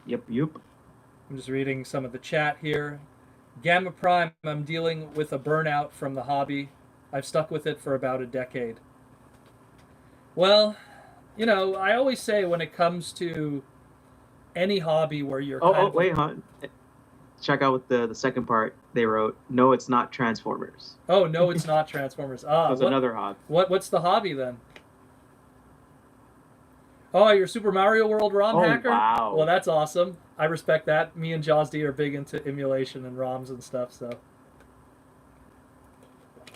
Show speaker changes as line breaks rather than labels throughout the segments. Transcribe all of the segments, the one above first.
Yep.
I'm just reading some of the chat here. Gamma Prime, I'm dealing with a burnout from the hobby. I've stuck with it for about a decade. Well, I always say when it comes to any hobby where you're
Oh,
kind
oh,
of.
wait, huh? Check out with the second part they wrote. No, it's not Transformers.
Oh no, it's not Transformers.
That
Ah,
was
what,
another hobby.
what's the hobby then? Oh, you're Super Mario World ROM
Oh,
hacker? Well,
wow.
that's awesome. I respect that. Me and JawzD are big into emulation and ROMs and stuff. So,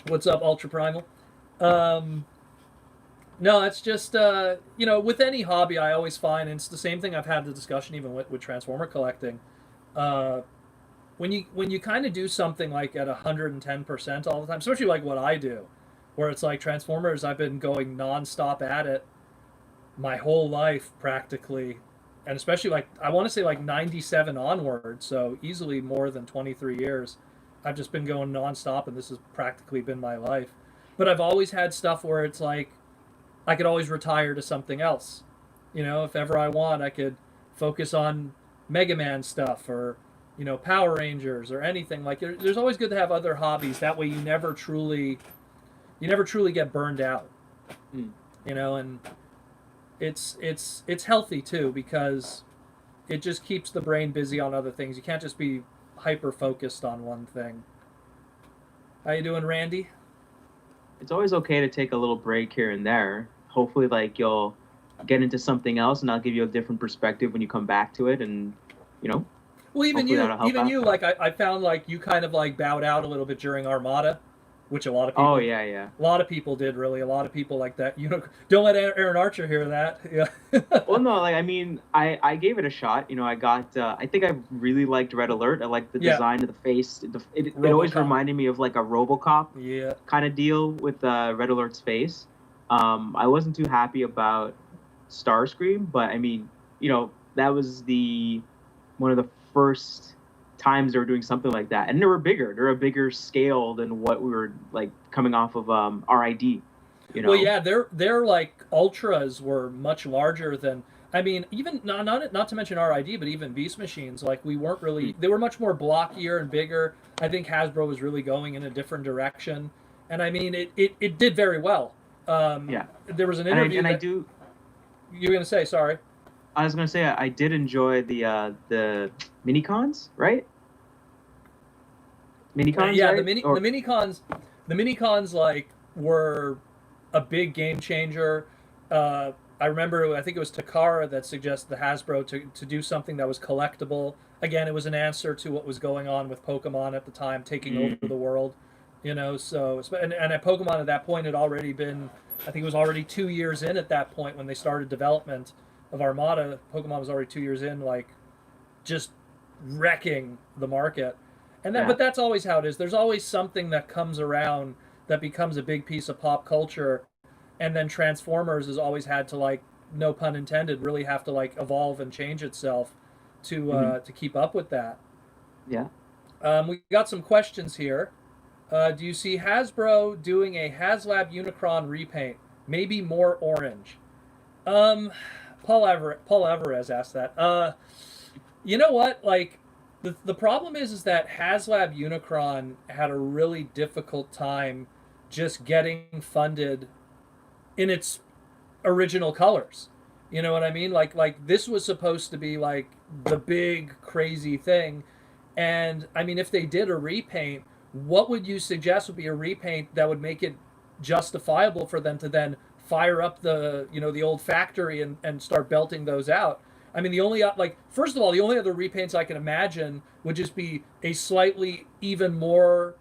what's up, Ultra Primal? Um, no, it's just with any hobby, I always find, and it's the same thing. I've had the discussion even with Transformer collecting. Uh, when you kind of do something like at 110% all the time, especially like what I do, where it's like Transformers, I've been going nonstop at it my whole life practically, and especially like I want to say like 97 onward, so easily more than 23 years. I've just been going nonstop, and this has practically been my life. But I've always had stuff where it's like I could always retire to something else. If ever I want, I could focus on Mega Man stuff or Power Rangers or anything. Like there's always good to have other hobbies. That way you never truly get burned out.
Hmm.
And it's healthy too because it just keeps the brain busy on other things. You can't just be hyper focused on one thing. How you doing, Randy?
It's always okay to take a little break here and there. Hopefully, like you'll get into something else, and I'll give you a different perspective when you come back to it, and you know,
Well, even
hopefully
you,
that'll help
even
out.
you, like I found like you kind of like bowed out a little bit during Armada, which a lot of
Oh
people,
yeah, yeah.
a lot of people did really. A lot of people like that. Don't let Aaron Archer hear that. Yeah.
Well, no, like I mean, I gave it a shot. I got I think I really liked Red Alert. I liked the
Yeah.
design of the face. It always
RoboCop.
reminded me of like a RoboCop
Yeah.
kind of deal with Red Alert's face. I wasn't too happy about Starscream, but I mean, that was the one of the first times they were doing something like that, and they were bigger. They're a bigger scale than what we were like coming off of RID. You
Well,
know.
yeah, their like ultras were much larger than. I mean, even not to mention RID, but even Beast machines. Like we weren't
Mm,
really. They were much more blockier and bigger. I think Hasbro was really going in a different direction, and I mean, it did very well.
yeah,
There was an
and I
interview
and I
that
do.
you were gonna say. Sorry.
I was gonna say I did enjoy the mini cons, right? Mini cons,
Yeah, the
right?
mini the
Or
mini cons, the mini cons like were a big game changer. I remember I think it was Takara that suggested the Hasbro to do something that was collectible. Again, it was an answer to what was going on with Pokemon at the time, taking over
mm,
the world. So and at Pokemon at that point had already been, I think it was already 2 years in at that point when they started development of Armada. Pokemon was already 2 years in, like just wrecking the market.
yeah,
But that's always how it is. There's always something that comes around that becomes a big piece of pop culture, and then Transformers has always had to like, no pun intended, really have to like evolve and change itself
mhm,
to keep up with that.
yeah.
We got some questions here. Do you see Hasbro doing a HasLab Unicron repaint? Maybe more orange. Um, Paul Everez asked that. You know what? Like, the problem is that HasLab Unicron had a really difficult time just getting funded in its original colors. You know what I mean? Like this was supposed to be like the big crazy thing, and I mean, if they did a repaint, what would you suggest would be a repaint that would make it justifiable for them to then fire up the old factory and start belting those out? I mean, the only like first of all, the only other repaints I can imagine would just be a slightly even more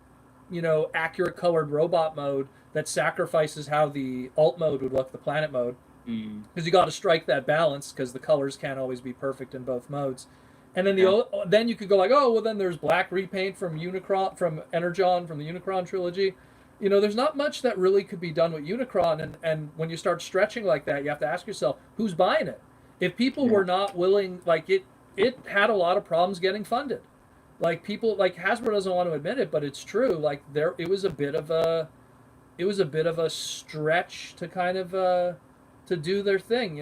accurate colored robot mode that sacrifices how the alt mode would look, the planet mode,
Mm,
because you got to strike that balance because the colors can't always be perfect in both modes. And then
yeah.
then you could go like, oh well, then there's black repaint from Unicron, from Energon, from the Unicron trilogy. There's not much that really could be done with Unicron, and when you start stretching like that, you have to ask yourself who's buying it. If people
Yeah.
were not willing, like it had a lot of problems getting funded. Like people, like Hasbro doesn't want to admit it, but it's true. Like it was a bit of a stretch to kind of to do their thing.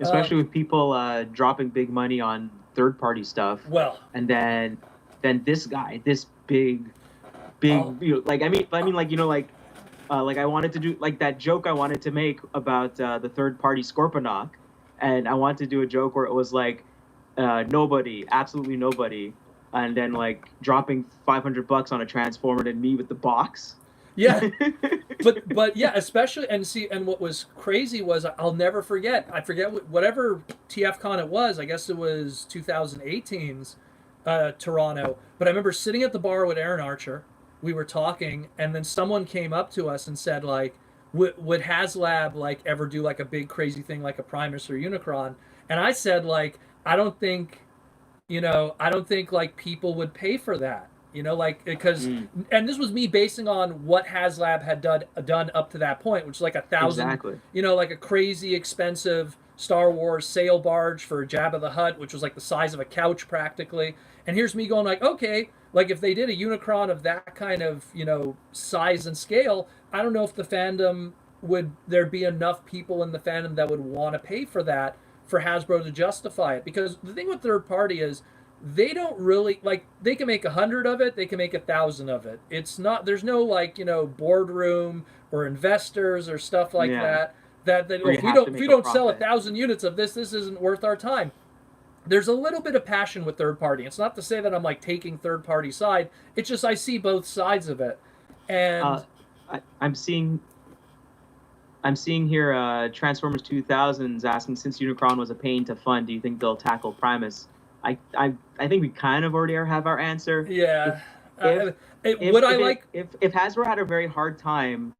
Especially with people dropping big money on third-party stuff.
Well,
and then this guy, this big, like I wanted to do like that joke I wanted to make about the third-party Scorponok, and I wanted to do a joke where it was like nobody, absolutely nobody, and then like dropping $500 on a transformer and me with the box.
Yeah, but yeah, especially and what was crazy was I'll never forget. I forget whatever TFCon it was. I guess it was 2018's Toronto. But I remember sitting at the bar with Aaron Archer. We were talking, and then someone came up to us and said like, "Would HasLab like ever do like a big crazy thing like a Primus or Unicron?" And I said like, I don't think like people would pay for that. Like because, and this was me basing on what HasLab had done up to that point, which is like 1,000,
exactly.
Like a crazy expensive Star Wars sail barge for Jabba the Hutt, which was like the size of a couch practically. And here's me going like, okay, like if they did a Unicron of that kind of, size and scale, I don't know if the fandom there'd be enough people in the fandom that would want to pay for that for Hasbro to justify it. Because the thing with third party is, they don't really like. They can make 100 of it. They can make 1,000 of it. It's not. There's no like boardroom or investors or stuff like that. That if we don't sell 1,000 units of this isn't worth our time. There's a little bit of passion with third party. It's not to say that I'm like taking third party side. It's just I see both sides of it, and
I'm seeing here Transformers 2000s asking, since Unicron was a pain to fund, do you think they'll tackle Primus? I think we kind of already have our answer.
Yeah.
If Hasbro had a very hard time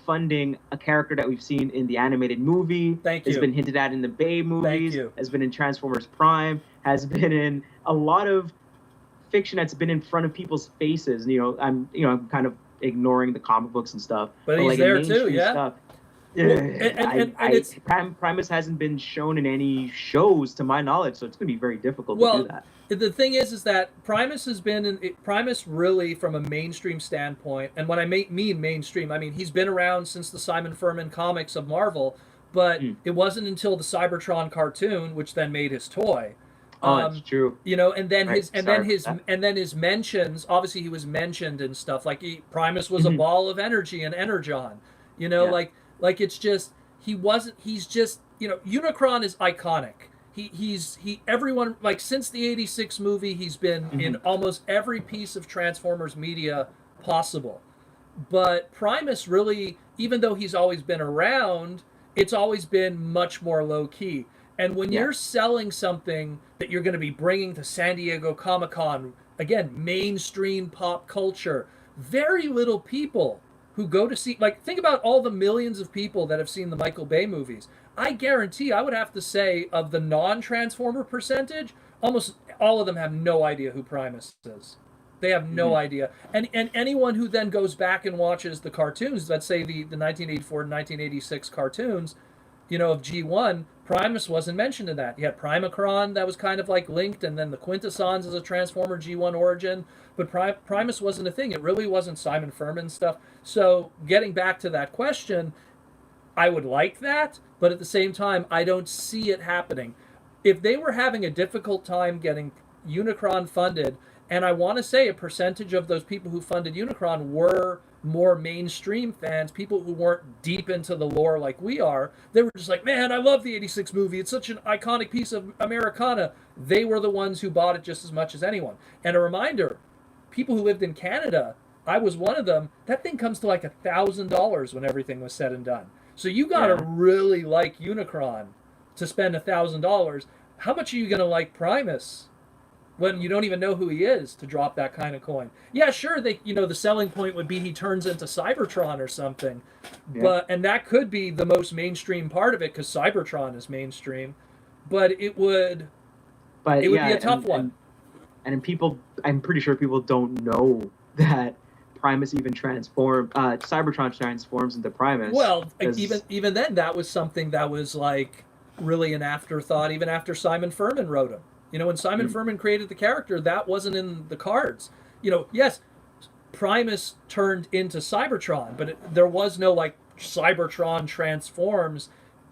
funding a character that we've seen in the animated movie, has been hinted at in the Bay movies, has been in Transformers Prime, has been in a lot of fiction that's been in front of people's faces. I'm kind of ignoring the comic books and stuff,
but he's like there too, yeah.
Stuff.
And
Primus hasn't been shown in any shows to my knowledge, so it's going to be very difficult to do that.
The thing is that Primus has been Primus really from a mainstream standpoint, and when I mean mainstream, I mean he's been around since the Simon Furman comics of Marvel, but it wasn't until the Cybertron cartoon, which then made his toy.
That's true.
And then his mentions. Obviously, he was mentioned and stuff like Primus was a ball of energy and Energon. Like it's just he's just Unicron is iconic. Everyone like since the 86 movie he's been in almost every piece of Transformers media possible. But Primus really, even though he's always been around, it's always been much more low key. And when you're selling something that you're going to be bringing to San Diego Comic-Con, again, mainstream pop culture, very little people who go to see, like, think about all the millions of people that have seen the Michael Bay movies. I guarantee, I would have to say, of the non-Transformer percentage, almost all of them have no idea who Primus is. They have no idea. And anyone who then goes back and watches the cartoons, let's say the 1984 and 1986 cartoons, of G1, Primus wasn't mentioned in that. You had Primacron that was kind of like linked, and then the Quintessons as a Transformer G1 origin, but Primus wasn't a thing. It really wasn't Simon Furman stuff. So getting back to that question, I would like that, but at the same time, I don't see it happening. If they were having a difficult time getting Unicron funded, and I want to say a percentage of those people who funded Unicron were more mainstream fans, people who weren't deep into the lore like we are. They were just like, man, I love the 86 movie. It's such an iconic piece of Americana. They were the ones who bought it just as much as anyone. And a reminder, people who lived in Canada, I was one of them, that thing comes to like $1,000 when everything was said and done. So you got to really like Unicron to spend $1,000. How much are you going to like Primus when you don't even know who he is to drop that kind of coin? Yeah, sure, the selling point would be he turns into Cybertron or something, and that could be the most mainstream part of it because Cybertron is mainstream, but it would be a tough one.
And people, I'm pretty sure people don't know that Primus even Cybertron transforms into Primus.
Well, even then, that was something that was like really an afterthought, even after Simon Furman wrote him. When Simon Furman created the character, that wasn't in the cards. Yes, Primus turned into Cybertron, but there was no like Cybertron transforms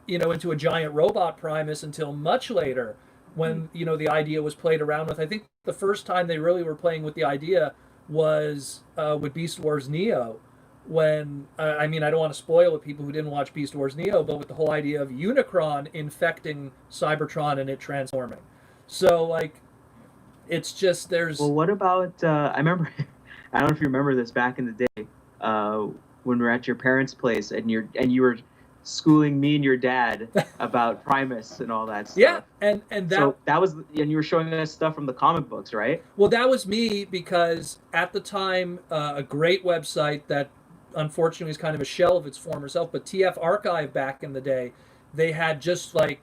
into a giant robot Primus until much later, when the idea was played around with. I think the first time they really were playing with the idea was with Beast Wars Neo, when I mean, I don't want to spoil it people who didn't watch Beast Wars Neo, but with the whole idea of Unicron infecting Cybertron and it transforming. So like, it's just there's.
Well, what about I remember, I don't know if you remember this back in the day, when we were at your parents' place and you were schooling me and your dad about Primus and all that stuff.
Yeah, and that,
so that was, and you were showing us stuff from the comic books, right?
Well, that was me, because at the time, a great website that unfortunately is kind of a shell of its former self, but TF Archive back in the day, they had just like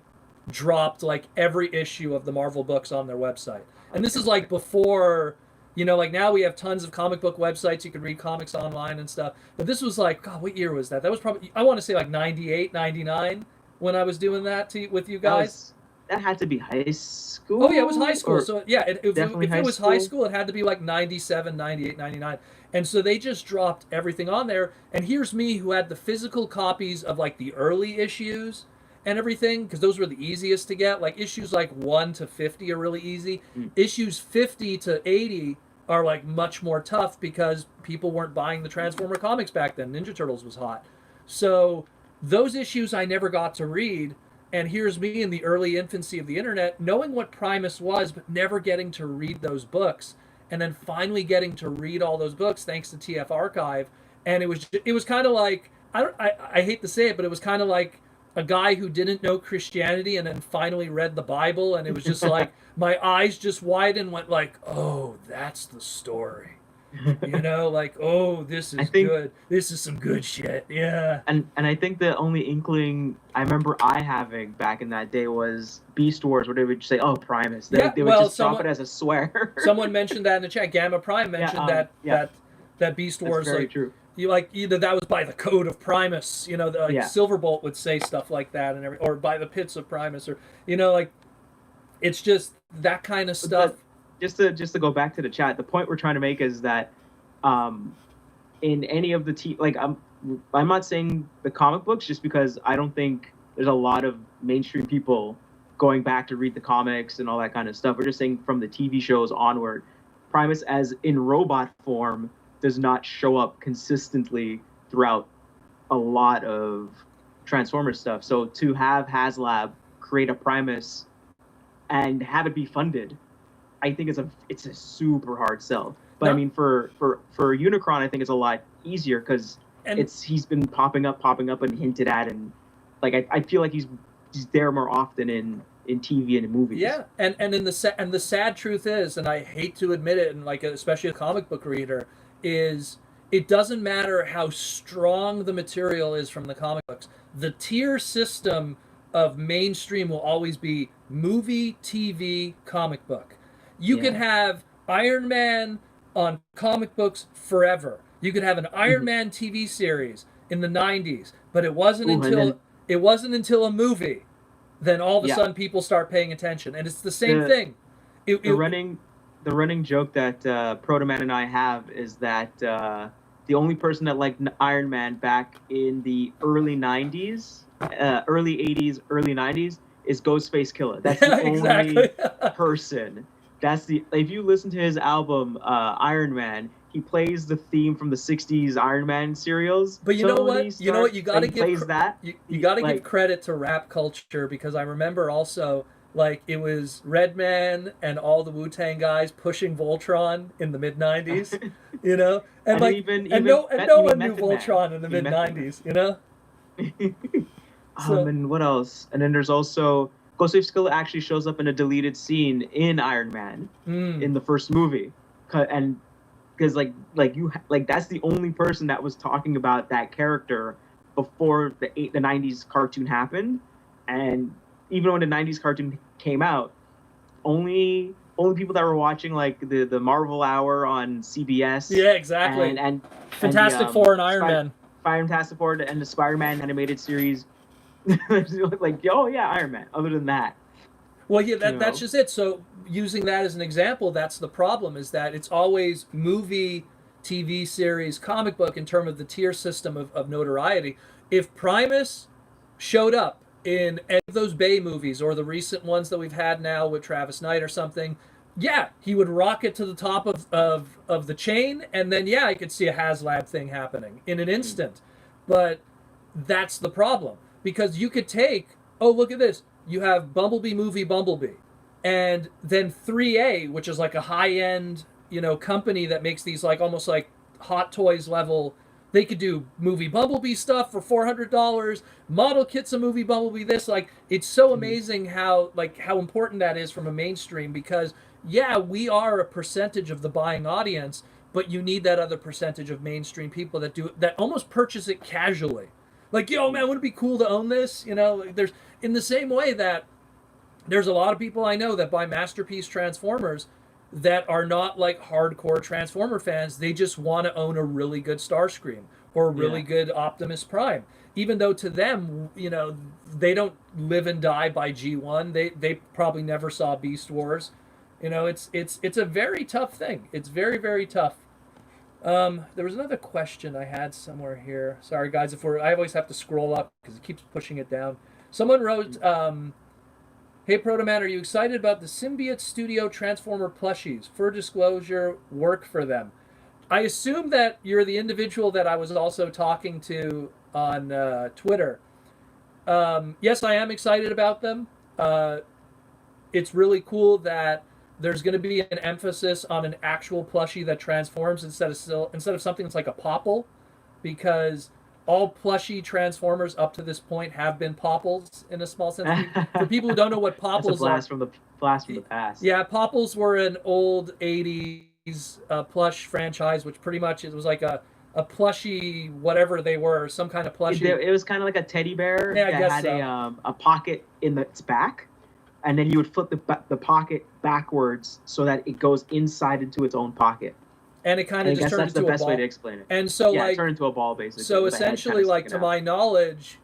dropped like every issue of the Marvel books on their website. And this is like before, like now we have tons of comic book websites, you can read comics online and stuff. But this was like, God, what year was that? That was probably, I want to say like 98, 99 when I was doing that with you guys.
That had to be high school?
Oh, yeah, it was high school. So, yeah, if it was
school?
high school, it had to be like 97, 98, 99. And so they just dropped everything on there. And here's me who had the physical copies of like the early issues and everything, because those were the easiest to get. Like issues like 1 to 50 are really easy. Issues 50 to 80 are like much more tough because people weren't buying the Transformer comics back then. Ninja Turtles was hot. So those issues I never got to read. And here's me in the early infancy of the internet, knowing what Primus was, but never getting to read those books. And then finally getting to read all those books thanks to TF Archive. And it was kind of like, I hate to say it, but it was kind of like a guy who didn't know Christianity and then finally read the Bible, and it was just like my eyes just widened and went like, oh, that's the story. Like, oh, this is good. This is some good shit. Yeah.
And I think the only inkling I remember I having back in that day was Beast Wars, where they would say, "Oh, Primus." They would just drop it as a swear.
Someone mentioned that in the chat. Gamma Prime mentioned that Beast Wars.
That's very true.
Either that was by the code of Primus, Silverbolt would say stuff like that, and or by the pits of Primus, or like, it's just that kind of stuff.
Just to go back to the chat, the point we're trying to make is that, in any of the I'm not saying the comic books, just because I don't think there's a lot of mainstream people going back to read the comics and all that kind of stuff. We're just saying from the TV shows onward, Primus as in robot form does not show up consistently throughout a lot of Transformers stuff. So to have HasLab create a Primus and have it be funded, I think it's a super hard sell. But I mean, for Unicron, I think it's a lot easier because he's been popping up and hinted at, and like I feel like he's there more often in TV and in movies.
Yeah, and the sad truth is, and I hate to admit it, and like especially a comic book reader, is it doesn't matter how strong the material is from the comic books. The tier system of mainstream will always be movie, TV, comic book. You can have Iron Man on comic books forever. You could have an Iron Man TV series in the 90s, but it wasn't until a movie then all of a sudden people start paying attention, and it's the same thing.
The running joke that Protoman and I have is that the only person that liked Iron Man back in the early 90s, early 80s, early 90s is Ghostface Killer. That's the only person. If you listen to his album Iron Man, he plays the theme from the 60s Iron Man serials.
But you know what? You got to give you got to
give
credit to rap culture, because I remember also like it was Redman and all the Wu-Tang guys pushing Voltron in the mid 90s, and like no one knew Voltron in the mid 90s,
And what else? And then there's also Ghostface Killer actually shows up in a deleted scene in Iron Man in the first movie, and because that's the only person that was talking about that character before the 90s cartoon happened. And even when the 90s cartoon came out, only people that were watching like the Marvel Hour on CBS, and
Fantastic Four and Iron Man,
Fantastic Four and the Spider-Man animated series, like, oh yeah, Iron Man. Other than that,
well, yeah, that's just it. So using that as an example, that's the problem, is that it's always movie, TV series, comic book in terms of the tier system of notoriety. If Primus showed up in any of those Bay movies or the recent ones that we've had now with Travis Knight or something, yeah, he would rocket to the top of the chain, and then yeah, I could see a HasLab thing happening in an instant. But that's the problem, because you could take, oh, look at this, you have Bumblebee movie Bumblebee, and then 3A, which is like a high-end, company that makes these like almost like Hot Toys level. They could do movie Bumblebee stuff for $400, model kits of movie Bumblebee this. Like, it's so amazing how important that is from a mainstream, because yeah, we are a percentage of the buying audience, but you need that other percentage of mainstream people that almost purchase it casually. Like, yo, man, wouldn't it be cool to own this? There's, in the same way that there's a lot of people I know that buy Masterpiece Transformers that are not like hardcore Transformer fans. They just want to own a really good Starscream or a really good Optimus Prime. Even though to them, they don't live and die by G1. They probably never saw Beast Wars. It's a very tough thing. It's very, very tough. There was another question I had somewhere here. Sorry, guys, I always have to scroll up because it keeps pushing it down. Someone wrote, hey, Protoman, are you excited about the Symbiote Studio Transformer plushies? For disclosure, work for them. I assume that you're the individual that I was also talking to on Twitter. Yes, I am excited about them. It's really cool that there's going to be an emphasis on an actual plushie that transforms instead of something that's like a popple, because all plushie Transformers up to this point have been popples in a small sense. For people who don't know what popples
are, from the past.
Yeah, popples were an old '80s plush franchise, which pretty much it was like a plushie, whatever they were, some kind of plushie.
It was kind of like a teddy bear that had a pocket in its back, and then you would flip the pocket backwards so that it goes inside into its own pocket.
And it kind of just turned into a ball. That's the best
way to explain it.
And so,
it turned into a ball, basically.
So essentially, like, to my knowledge,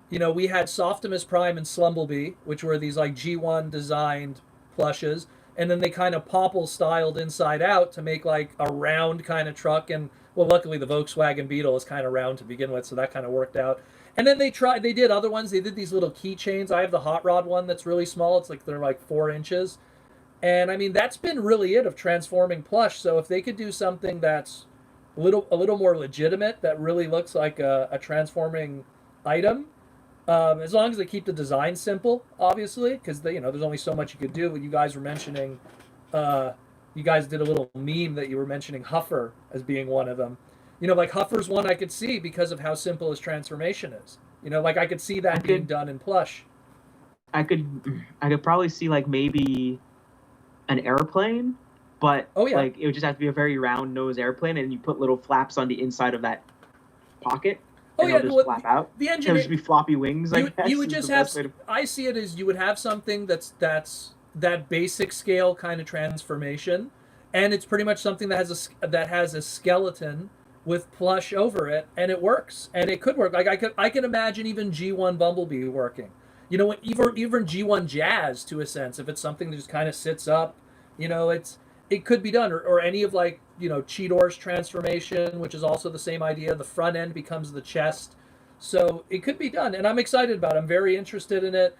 we had Softimus Prime and Slumblebee, which were these like G1 designed plushes, and then they kind of popple styled inside out to make like a round kind of truck. And well, luckily the Volkswagen Beetle is kind of round to begin with, so that kind of worked out. And then they did other ones. They did these little keychains. I have the Hot Rod one that's really small. It's like they're like 4 inches. And I mean, that's been really it of transforming plush. So if they could do something that's a little more legitimate, that really looks like a transforming item, as long as they keep the design simple, obviously, because there's only so much you could do. You guys were mentioning, you guys did a little meme that you were mentioning Huffer as being one of them. Like Huffer's one I could see because of how simple his transformation is. Like I could see that being done in plush.
I could probably see like maybe an airplane, but like it would just have to be a very round nose airplane, and you put little flaps on the inside of that pocket. And it'll just flap out.
The engine
would just be floppy wings.
You would just have. I see it as you would have something that's that basic scale kind of transformation, and it's pretty much something that has a skeleton with plush over it, and it works, and it could work. Like I could imagine even G1 Bumblebee working. Even G1 Jazz, to a sense, if it's something that just kind of sits up, it could be done. Or any of like, Cheetor's transformation, which is also the same idea. The front end becomes the chest. So it could be done. And I'm excited about it. I'm very interested in it.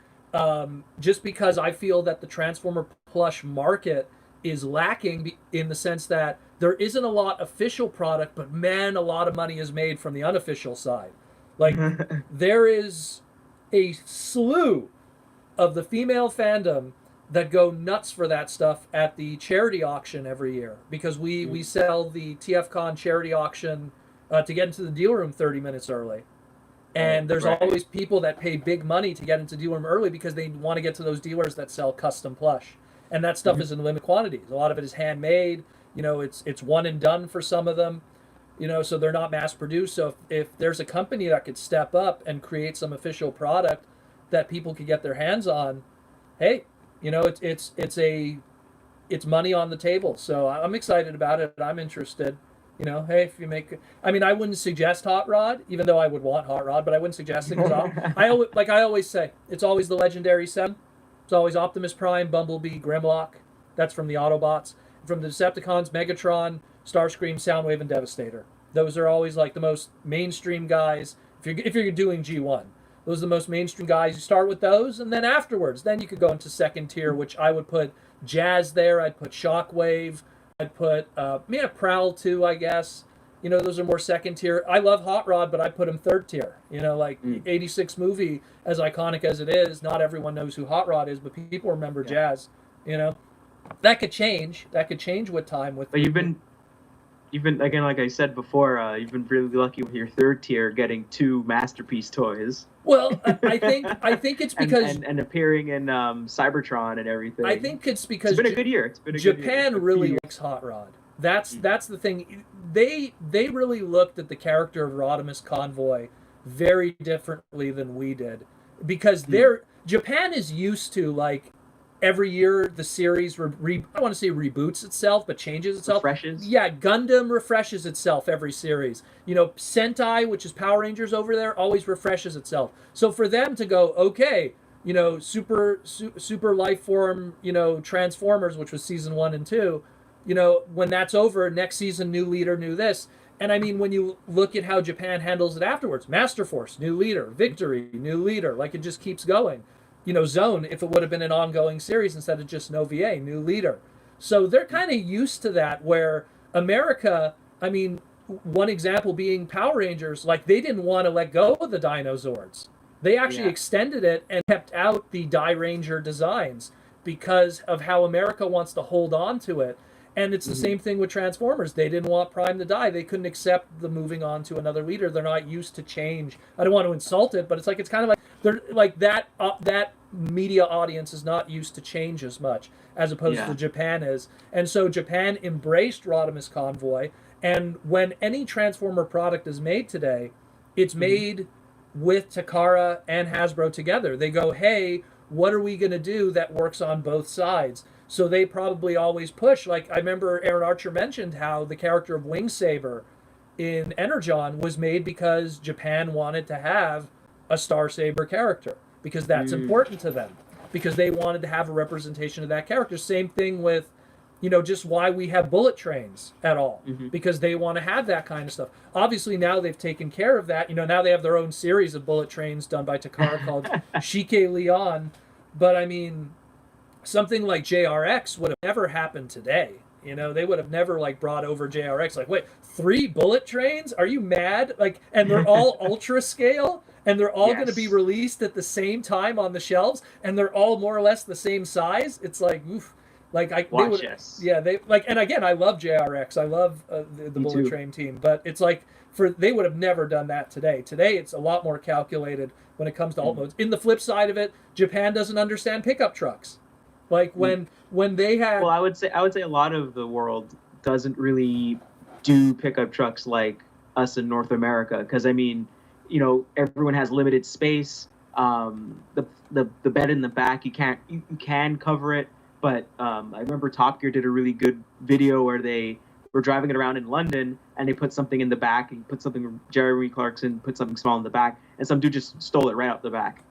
Just because I feel that the Transformer plush market is lacking in the sense that there isn't a lot official product, but man, a lot of money is made from the unofficial side. Like there is a slew of the female fandom that go nuts for that stuff at the charity auction every year, because we sell the TFCon charity auction to get into the deal room 30 minutes early. And there's always people that pay big money to get into deal room early because they want to get to those dealers that sell custom plush. And that stuff is in limited quantities. A lot of it is handmade. It's one and done for some of them. So they're not mass produced. So if there's a company that could step up and create some official product that people could get their hands on, hey, it's money on the table. So I'm excited about it. I'm interested. Hey, if you make, I wouldn't suggest Hot Rod, even though I would want Hot Rod, but I wouldn't suggest it. I always say, it's always the legendary 7. It's always Optimus Prime, Bumblebee, Grimlock. That's from the Autobots. From the Decepticons, Megatron, Starscream, Soundwave, and Devastator. Those are always like the most mainstream guys if you're doing G1. Those are the most mainstream guys. You start with those, and then afterwards, then you could go into second tier, which I would put Jazz there. I'd put Shockwave. I'd put Prowl too, I guess. You know, those are more second tier. I love Hot Rod, but I put him third tier. You know, like 86 movie, as iconic as it is, not everyone knows who Hot Rod is, but people remember Jazz. You know, that could change. That could change with time. With
but you've been again, like I said before, you've been really lucky with your third tier getting 2 masterpiece toys.
Well, I think it's because
and appearing in Cybertron and everything.
I think it's because
it's been a good year. It's been a
Japan
good year.
really likes Hot Rod. That's the thing. They really looked at the character of Rodimus Convoy very differently than we did, because Japan is used to, like, every year the series I don't want to say reboots itself, but changes itself.
Refreshes.
Yeah, Gundam refreshes itself every series. You know, Sentai, which is Power Rangers over there, always refreshes itself. So for them to go, okay, you know, super life form, you know, Transformers, which was season 1 and 2, you know, when that's over, next season, new leader, new this. And I mean, when you look at how Japan handles it afterwards, Master Force, new leader, Victory, new leader, like it just keeps going. You know, Zone, if it would have been an ongoing series instead of just no VA, new leader. So they're kind of used to that, where America, I mean, one example being Power Rangers, like they didn't want to let go of the Dinozords. They actually extended it and kept out the Die Ranger designs because of how America wants to hold on to it. And it's the same thing with Transformers. They didn't want Prime to die. They couldn't accept the moving on to another leader. They're not used to change. I don't want to insult it, but it's kind of like they're like that media audience is not used to change as much as opposed to Japan is. And so Japan embraced Rodimus Convoy. And when any Transformer product is made today, it's made with Takara and Hasbro together. They go, hey, what are we going to do that works on both sides? So they probably always push. Like, I remember Aaron Archer mentioned how the character of Wing Saber in Energon was made because Japan wanted to have a Star Saber character, because that's important to them, because they wanted to have a representation of that character. Same thing with, you know, just why we have bullet trains at all, because they want to have that kind of stuff. Obviously, now they've taken care of that. You know, now they have their own series of bullet trains done by Takara called Shike Leon. But I mean, something like JRX would have never happened today. You know, they would have never, like, brought over JRX. Like, wait, 3 bullet trains? Are you mad? Like, and they're all ultra scale, and they're all going to be released at the same time on the shelves, and they're all more or less the same size. It's like, oof. Like, they like, and again, I love JRX. I love the bullet train team, but it's like, they would have never done that today. Today, it's a lot more calculated when it comes to alt modes. In the flip side of it, Japan doesn't understand pickup trucks. Like when they had,
well, I would say a lot of the world doesn't really do pickup trucks like us in North America, because I mean, you know, everyone has limited space. The bed in the back, you can cover it, but I remember Top Gear did a really good video where they were driving it around in London, and they put something in the back, and put something, Jeremy Clarkson put something small in the back, and some dude just stole it right out the back.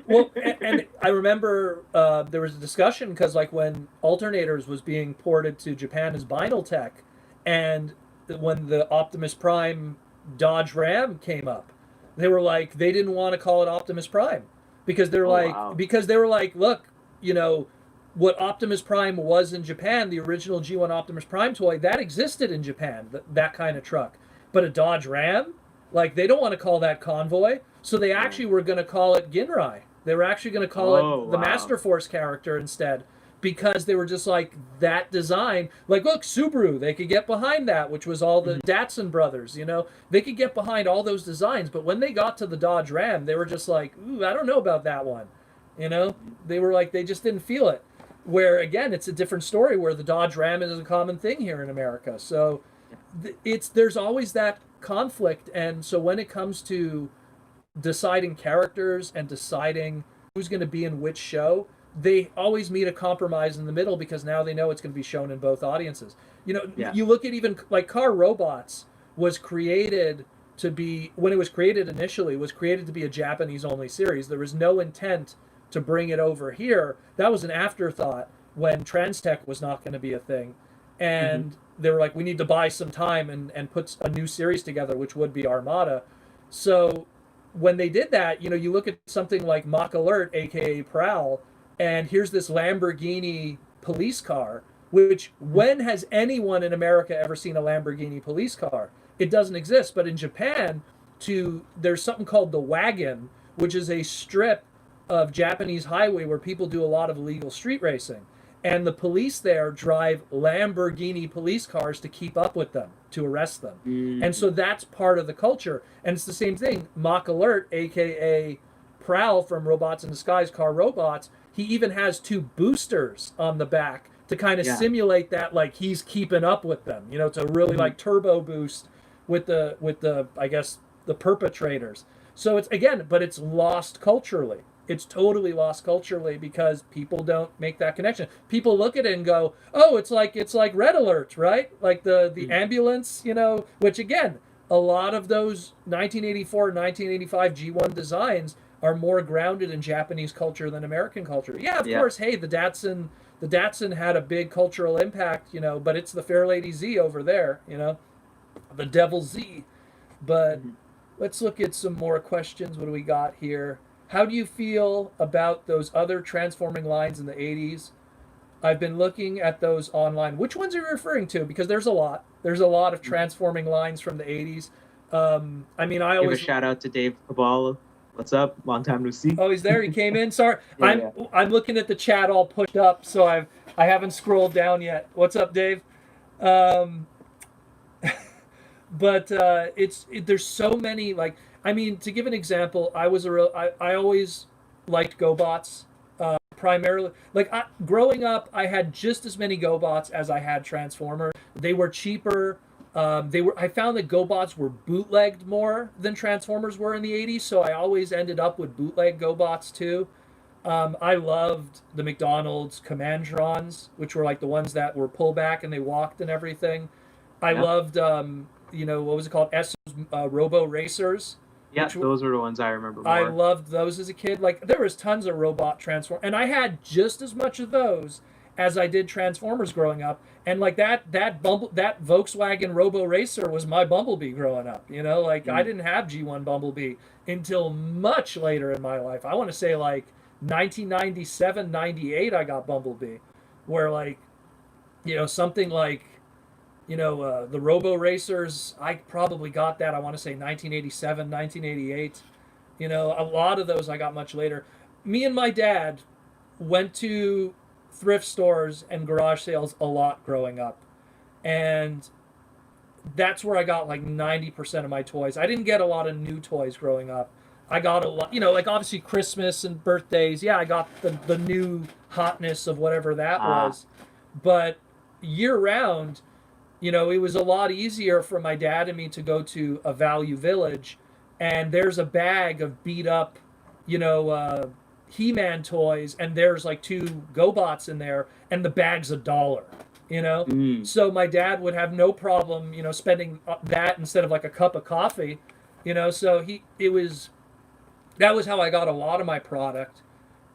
Well, and I remember there was a discussion, because like when Alternators was being ported to Japan as Vinyl Tech, and when the Optimus Prime Dodge Ram came up, they were like, they didn't want to call it Optimus Prime, because they're because they were like, look, you know, what Optimus Prime was in Japan, the original G1 Optimus Prime toy, that existed in Japan, that kind of truck. But a Dodge Ram, like, they don't want to call that Convoy, so they actually were going to call it Ginrai. They were actually going to call it the Master Force character instead, because they were just like, that design, like, look, Subaru, they could get behind that, which was all the Datsun brothers, you know, they could get behind all those designs, but when they got to the Dodge Ram, they were just like, ooh, I don't know about that one, you know, they were like, they just didn't feel it. Where, again, it's a different story, where the Dodge Ram is a common thing here in America. So there's always that conflict. And so when it comes to deciding characters and deciding who's going to be in which show, they always meet a compromise in the middle, because now they know it's going to be shown in both audiences. You know, you look at even like Car Robots was created to be, when it was created initially, was created to be a Japanese only series. There was no intent to bring it over here. That was an afterthought when Transtech was not going to be a thing. And they were like, we need to buy some time and put a new series together, which would be Armada. So when they did that, you know, you look at something like Mach Alert, aka Prowl, and here's this Lamborghini police car, which when has anyone in America ever seen a Lamborghini police car? It doesn't exist. But in Japan, there's something called the wagon, which is a strip of Japanese highway where people do a lot of illegal street racing. And the police there drive Lamborghini police cars to keep up with them, to arrest them. And so that's part of the culture. And it's the same thing. Mach Alert, aka Prowl from Robots in Disguise, Car Robots, he even has two boosters on the back to kind of simulate that, like he's keeping up with them, you know, to really like turbo boost with the I guess the perpetrators. So it's again, but it's lost culturally. It's totally lost culturally because people don't make that connection. People look at it and go, "Oh, it's like Red Alert, right? Like the ambulance, you know." Which again, a lot of those 1984, 1985 G1 designs are more grounded in Japanese culture than American culture. Yeah, of course. Hey, the Datsun had a big cultural impact, you know, but it's the Fairlady Z over there, you know, the Devil Z. But let's look at some more questions. What do we got here? How do you feel about those other transforming lines in the 80s? I've been looking at those online. Which ones are you referring to? Because there's a lot. There's a lot of transforming lines from the 80s. I mean, I always...
Give a shout out to Dave Cabal. What's up? Long time no see.
Oh, he's there. He came in. Sorry. I'm looking at the chat all pushed up, so I haven't scrolled down yet. What's up, Dave? But there's so many, like, I mean, to give an example, I always liked GoBots, primarily. Like, growing up, I had just as many GoBots as I had Transformers. They were cheaper. I found that GoBots were bootlegged more than Transformers were in the 80s, so I always ended up with bootleg GoBots too. I loved the McDonald's Commandrons, which were like the ones that were pullback and they walked and everything. I loved, you know, what was it called? Esso's Robo Racers.
Yeah, those were the ones I remember more.
I loved those as a kid. Like, there was tons of robot Transformers, and I had just as much of those as I did Transformers growing up. And like that Volkswagen Robo Racer was my Bumblebee growing up. You know, like I didn't have G1 Bumblebee until much later in my life. I want to say like 1997, 98, I got Bumblebee, where like, you know, something like, you know, the Robo Racers, I probably got that, I want to say 1987, 1988. You know, a lot of those I got much later. Me and my dad went to thrift stores and garage sales a lot growing up. And that's where I got like 90% of my toys. I didn't get a lot of new toys growing up. I got a lot, you know, like obviously Christmas and birthdays. Yeah, I got the new hotness of whatever that was. But year round, you know, it was a lot easier for my dad and me to go to a Value Village, and there's a bag of beat up, you know, He-Man toys, and there's like 2 GoBots in there, and the bag's $1, you know? So my dad would have no problem, you know, spending that instead of like a cup of coffee, you know? So that was how I got a lot of my product.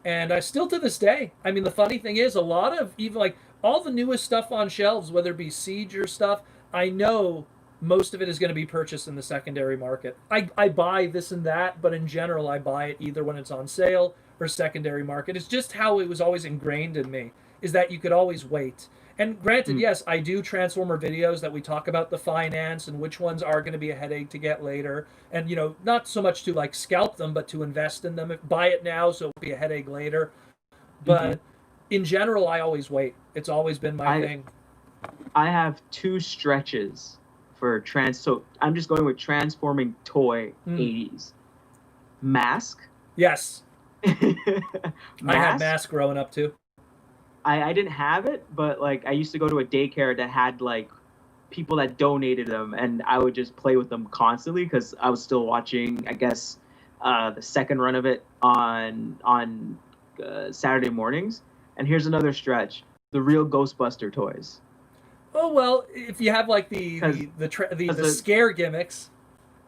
And I still to this day, I mean, the funny thing is, a lot of even like all the newest stuff on shelves, whether it be Siege or stuff, I know most of it is going to be purchased in the secondary market. I buy this and that, but in general, I buy it either when it's on sale or secondary market. It's just how it was always ingrained in me, is that you could always wait. And granted, yes, I do Transformer videos that we talk about the finance and which ones are going to be a headache to get later. And, you know, not so much to like scalp them, but to invest in them. Buy it now so it'll be a headache later. But in general, I always wait. It's always been my thing.
I have 2 stretches for so I'm just going with transforming toy 80s. Mask.
Yes. I had Mask growing up too.
I didn't have it, but like I used to go to a daycare that had like people that donated them, and I would just play with them constantly because I was still watching, I guess, the second run of it on Saturday mornings. And here's another stretch: the real Ghostbuster toys.
Oh well, if you have like the scare gimmicks.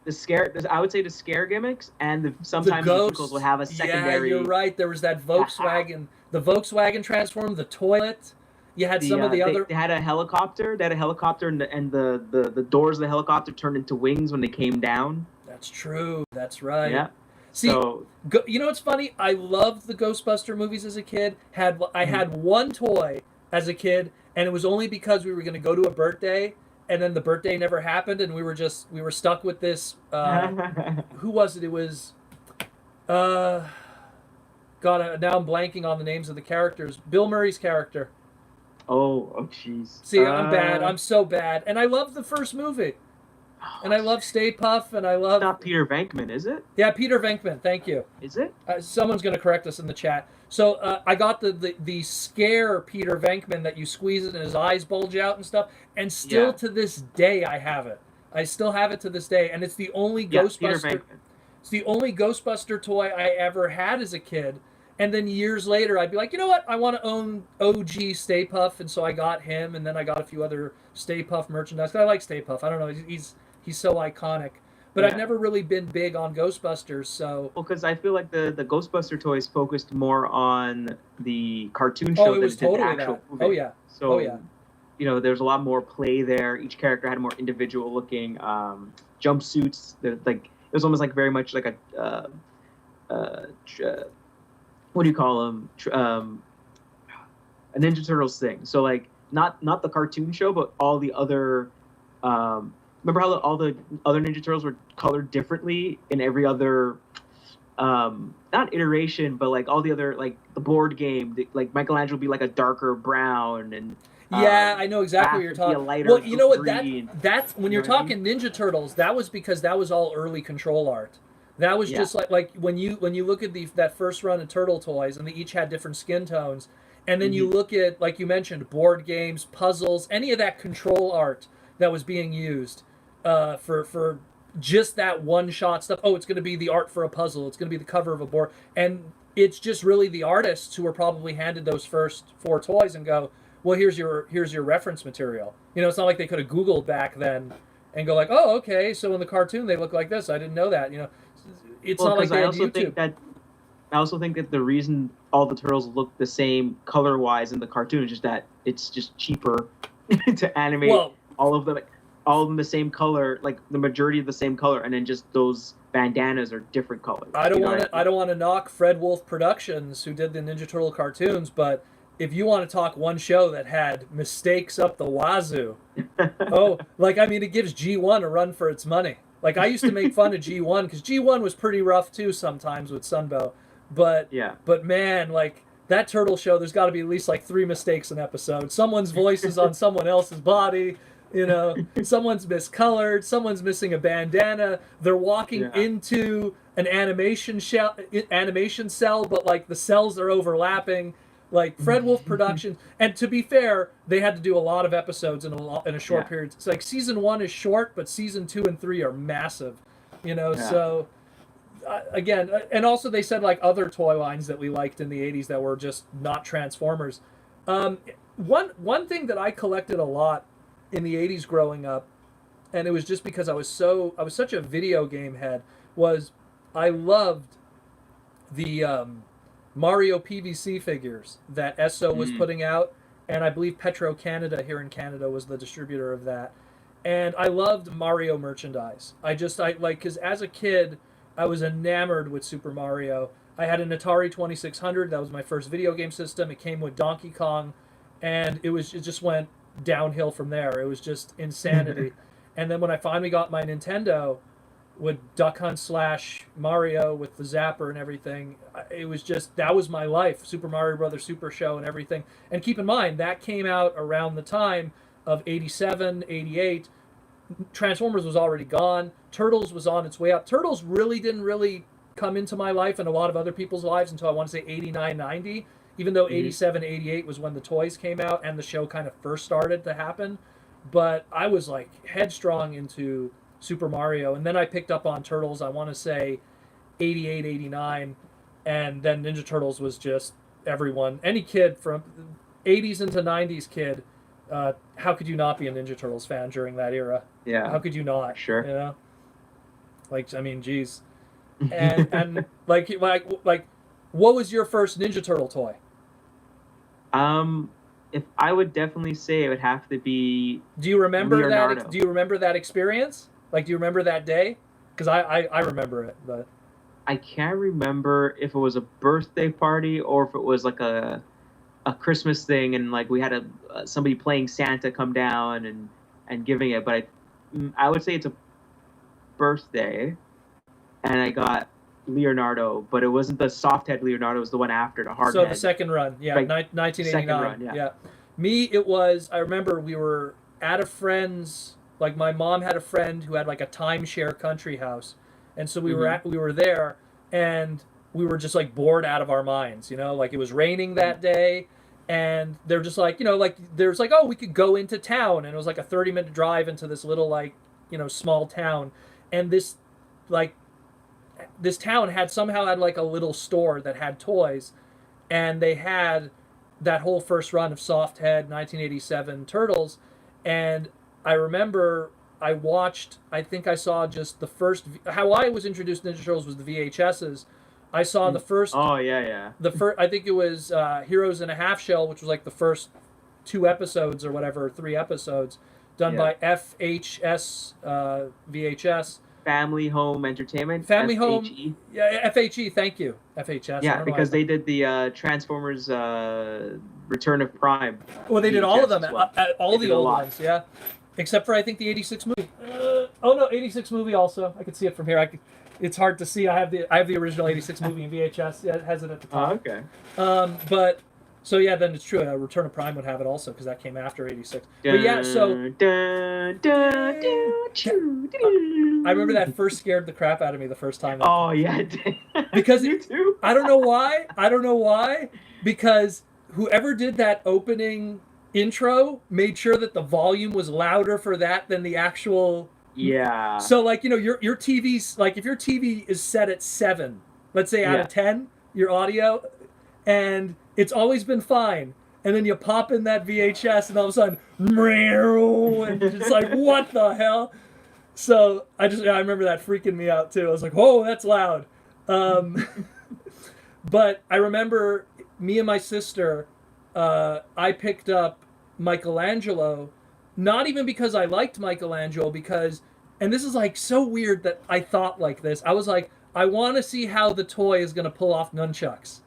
I would say the scare gimmicks, and sometimes the vehicles will have a secondary.
Yeah, you're right. There was that Volkswagen, the Volkswagen Transform, the toilet. You had some of the other.
They had a helicopter. They had a helicopter, and the doors of the helicopter turned into wings when they came down.
That's true. That's right.
Yeah.
See,
So
you know what's funny? I loved the Ghostbuster movies as a kid. I had one toy as a kid, and it was only because we were going to go to a birthday, and then the birthday never happened, and we were stuck with this. Who was it? It was, God. Now I'm blanking on the names of the characters. Bill Murray's character.
oh jeez.
See, I'm bad. I'm so bad, and I love the first movie. And I love Stay Puft, and I love...
Not Peter Venkman, is it?
Yeah, Peter Venkman, thank you.
Is it?
Someone's going to correct us in the chat. So I got the scare Peter Venkman that you squeeze it and his eyes bulge out and stuff, and still to this day I have it. I still have it to this day, and it's the only Ghostbuster... It's the only Ghostbuster toy I ever had as a kid. And then years later, I'd be like, you know what? I want to own OG Stay Puft, and so I got him, and then I got a few other Stay Puft merchandise. I like Stay Puft. I don't know. He's so iconic. But I've never really been big on Ghostbusters, so...
Well, because I feel like the Ghostbuster toys focused more on the cartoon show than the actual movie.
Oh, yeah.
So, you know, there's a lot more play there. Each character had more individual-looking jumpsuits. Like, it was almost like very much like a... what do you call them? A Ninja Turtles thing. So, like, not the cartoon show, but all the other... remember how all the other Ninja Turtles were colored differently in every other, not iteration, but like all the other, like the board game, like Michelangelo would be like a darker brown and.
Yeah, I know exactly what you're talking. Well, you know what that's when you're talking Ninja Turtles, that was because that was all early control art. That was just like when you look at that first run of Turtle toys, and they each had different skin tones, and then you look at, like you mentioned, board games, puzzles, any of that control art that was being used. For just that one-shot stuff. Oh, it's going to be the art for a puzzle. It's going to be the cover of a board. And it's just really the artists who were probably handed those first 4 toys and go, well, here's your reference material. You know, it's not like they could have Googled back then and go like, oh, okay, so in the cartoon they look like this. I didn't know that. You know, it's not like they had YouTube.
I also think that the reason all the turtles look the same color-wise in the cartoon is just that it's just cheaper to animate all of them. All of them the same color, like the majority of the same color, and then just those bandanas are different colors.
I don't want to knock Fred Wolf Productions, who did the Ninja Turtle cartoons, but if you want to talk one show that had mistakes up the wazoo, it gives G1 a run for its money. Like, I used to make fun of G1 because G1 was pretty rough too sometimes with Sunbow, but man, like that turtle show, there's got to be at least like 3 mistakes an episode. Someone's voice is on someone else's body. You know, someone's miscolored, someone's missing a bandana, they're walking into an animation cell, but like the cells are overlapping. Like Fred Wolf Productions, and to be fair, they had to do a lot of episodes in a short period. It's like season 1 is short, but season 2 and 3 are massive. You know, so again, and also they said like other toy lines that we liked in the 80s that were just not Transformers. One thing that I collected a lot in the 80s growing up, and it was just because I was such a video game head, was I loved the Mario PVC figures that Esso was putting out, and I believe Petro Canada here in Canada was the distributor of that. And I loved Mario merchandise. Because as a kid, I was enamored with Super Mario. I had an Atari 2600, that was my first video game system. It came with Donkey Kong, and it just went downhill from there. It was just insanity. And then when I finally got my Nintendo with Duck Hunt / Mario with the Zapper and everything, it was just, that was my life. Super Mario Brothers Super Show and everything. And keep in mind, that came out around the time of 87, 88. Transformers was already gone. Turtles was on its way up. Turtles didn't come into my life and a lot of other people's lives until I want to say 89, 90. Even though 87, 88 was when the toys came out and the show kind of first started to happen. But I was like headstrong into Super Mario. And then I picked up on Turtles, I want to say 88, 89. And then Ninja Turtles was just everyone. Any kid from 80s into 90s kid, how could you not be a Ninja Turtles fan during that era?
Yeah.
How could you not?
Sure.
You know? Like, I mean, geez. And like, what was your first Ninja Turtle toy?
If I would definitely say it would have to be.
Do you remember
Leonardo.
that? Do you remember that experience? Like, do you remember that day? Because I remember it, but
I can't remember if it was a birthday party or if it was like a Christmas thing, and like we had somebody playing Santa come down and giving it. But I would say it's a birthday, and I got Leonardo, but it wasn't the soft head Leonardo. It was the one after, the hard
so
head.
the second run, yeah,
Like,
1989.
second run, yeah.
Me, it was. I remember we were at a friend's. Like my mom had a friend who had like a timeshare country house, and so we were there, and we were just like bored out of our minds, you know. Like it was raining that day, and they're just like, you know, like there's like, oh, we could go into town, and it was like a 30-minute drive into this little like, you know, small town, and this town somehow had like a little store that had toys, and they had that whole first run of Softhead 1987 Turtles, and I remember I think I saw just the first. How I was introduced to Ninja Turtles was the VHSs. I saw the first.
Oh yeah.
The first, I think it was Heroes in a Half Shell, which was like the first 2 episodes or whatever, 3 episodes, done by FHS VHS.
Family Home Entertainment.
Family
FHE.
Home. Yeah, FHE. Thank you, FHS.
Yeah, because they did the Transformers Return of Prime.
Well, they did all of them,
well.
all the old ones, yeah. Except for I think the '86 movie. Oh no, '86 movie also. I could see it from here. It's hard to see. I have the original '86 movie in VHS. Yeah, it has it at the top.
Oh, okay.
But so yeah, then it's true. Return of Prime would have it also because that came after '86. But yeah, so I remember that first scared the crap out of me the first time.
Oh yeah, it did.
Because
you too.
I don't know why. Because whoever did that opening intro made sure that the volume was louder for that than the actual.
Yeah.
So like, you know, your TV's like, if your TV is set at 7, let's say out of 10, your audio, and it's always been fine, and then you pop in that VHS and all of a sudden and it's like, what the hell? So I remember that freaking me out too. I was like, whoa, that's loud. But I remember me and my sister, I picked up Michelangelo, not even because I liked Michelangelo, because, and this is like so weird that I thought like this. I was like, I want to see how the toy is going to pull off nunchucks.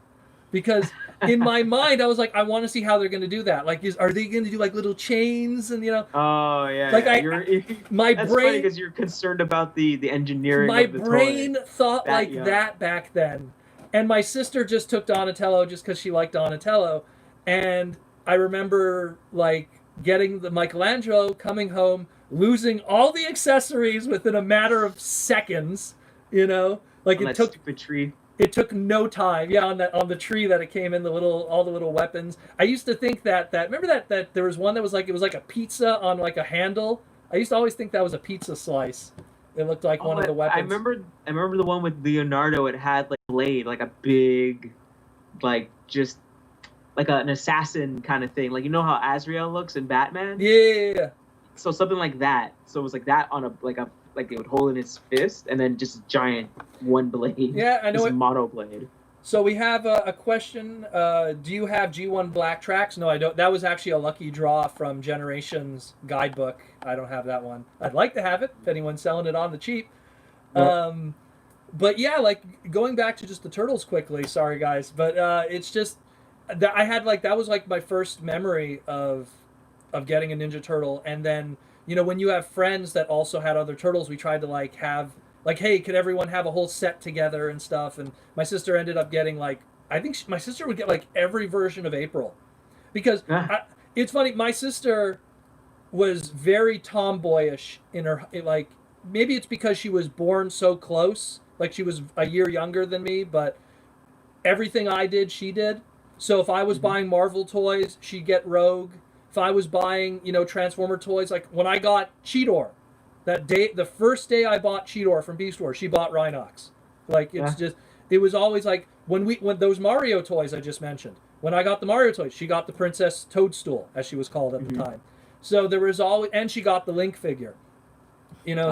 Because in my mind, I was like, I want to see how they're going to do that. Like, are they going to do like little chains and, you know?
Oh, yeah.
Like, my
that's
brain.
funny because you're concerned about the engineering
my
of the
brain
toy.
Thought like that back then. And my sister just took Donatello just because she liked Donatello. And I remember, like, getting the Michelangelo, coming home, losing all the accessories within a matter of seconds, you know? Like,
it took stupid tree.
It took no time. Yeah, on the tree that it came in, all the little weapons. I used to think that remember that there was one that was like, it was like a pizza on like a handle. I used to always think that was a pizza slice. It looked like one of the weapons.
I remember the one with Leonardo. It had like a blade, like a big, like just like an assassin kind of thing. Like, you know how Azrael looks in Batman?
Yeah.
So something like that. So it was like that on like it would hold in his fist, and then just giant one blade.
Yeah, I know it.
Mono blade.
So we have a question. Do you have G1 black tracks? No, I don't. That was actually a lucky draw from Generations guidebook. I don't have that one. I'd like to have it if anyone's selling it on the cheap. Yep. But yeah, like going back to just the Turtles quickly. Sorry guys, but it's just that I had like that was like my first memory of getting a Ninja Turtle, and then, you know, when you have friends that also had other turtles, we tried to like have like, hey, could everyone have a whole set together and stuff? And my sister ended up getting like, I think my sister would get like every version of April, because it's funny. My sister was very tomboyish in her, like, maybe it's because she was born so close, like she was a year younger than me, but everything I did, she did. So if I was buying Marvel toys, she'd get Rogue. If I was buying, you know, Transformer toys, like when I got Cheetor, that day, the first day I bought Cheetor from Beast Wars, she bought Rhinox. Like, it's just, it was always like, when those Mario toys I just mentioned, when I got the Mario toys, she got the Princess Toadstool, as she was called at the time. So there was always, and she got the Link figure, you know,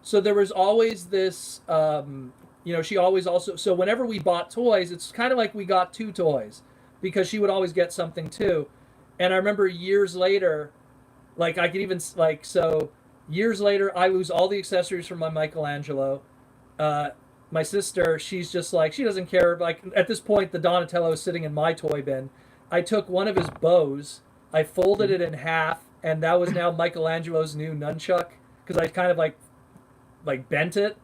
so there was always this, you know, she always also, so whenever we bought toys, it's kind of like we got 2 toys, because she would always get something too. And I remember years later, like I could even, like, so Years later, I lose all the accessories from my Michelangelo. My sister, she's just like, she doesn't care. Like, at this point, the Donatello is sitting in my toy bin. I took one of his bows, I folded it in half, and that was now Michelangelo's new nunchuck, because I kind of like bent it.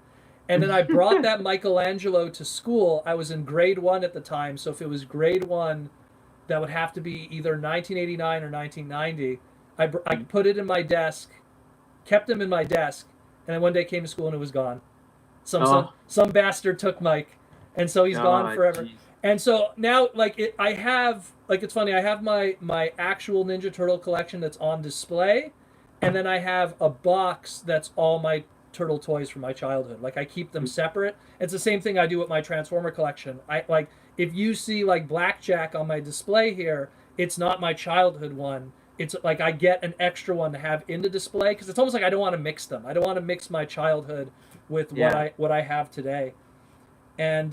And then I brought that Michelangelo to school. I was in grade 1 at the time, so if it was grade 1, that would have to be either 1989 or 1990. I put it in my desk, kept him in my desk, and then one day came to school and it was gone. Some bastard took Mike, and so he's gone forever. Geez. And so now, like, I have, like, it's funny, I have my actual Ninja Turtle collection that's on display, and then I have a box that's all my turtle toys from my childhood. Like, I keep them separate. It's the same thing I do with my Transformer collection. Like, if you see, like, Blackjack on my display here, it's not my childhood one. It's like I get an extra one to have in the display, because it's almost like I don't want to mix them. I don't want to mix my childhood with what I have today. And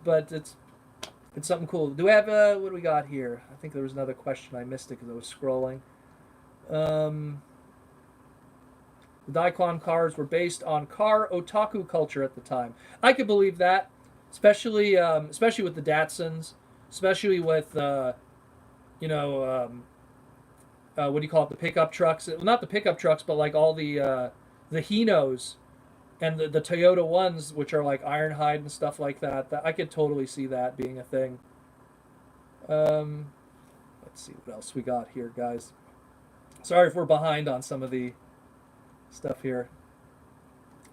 but it's something cool. Do we have what do we got here? I think there was another question. I missed it because I was scrolling. The Daikon cars were based on car otaku culture at the time. I could believe that, especially with the Datsuns, especially with what do you call it? The pickup trucks. Well, not the pickup trucks, but like all the Hinos and the Toyota ones, which are like Ironhide and stuff like that. I could totally see that being a thing. Let's see what else we got here, guys. Sorry if we're behind on some of the stuff here.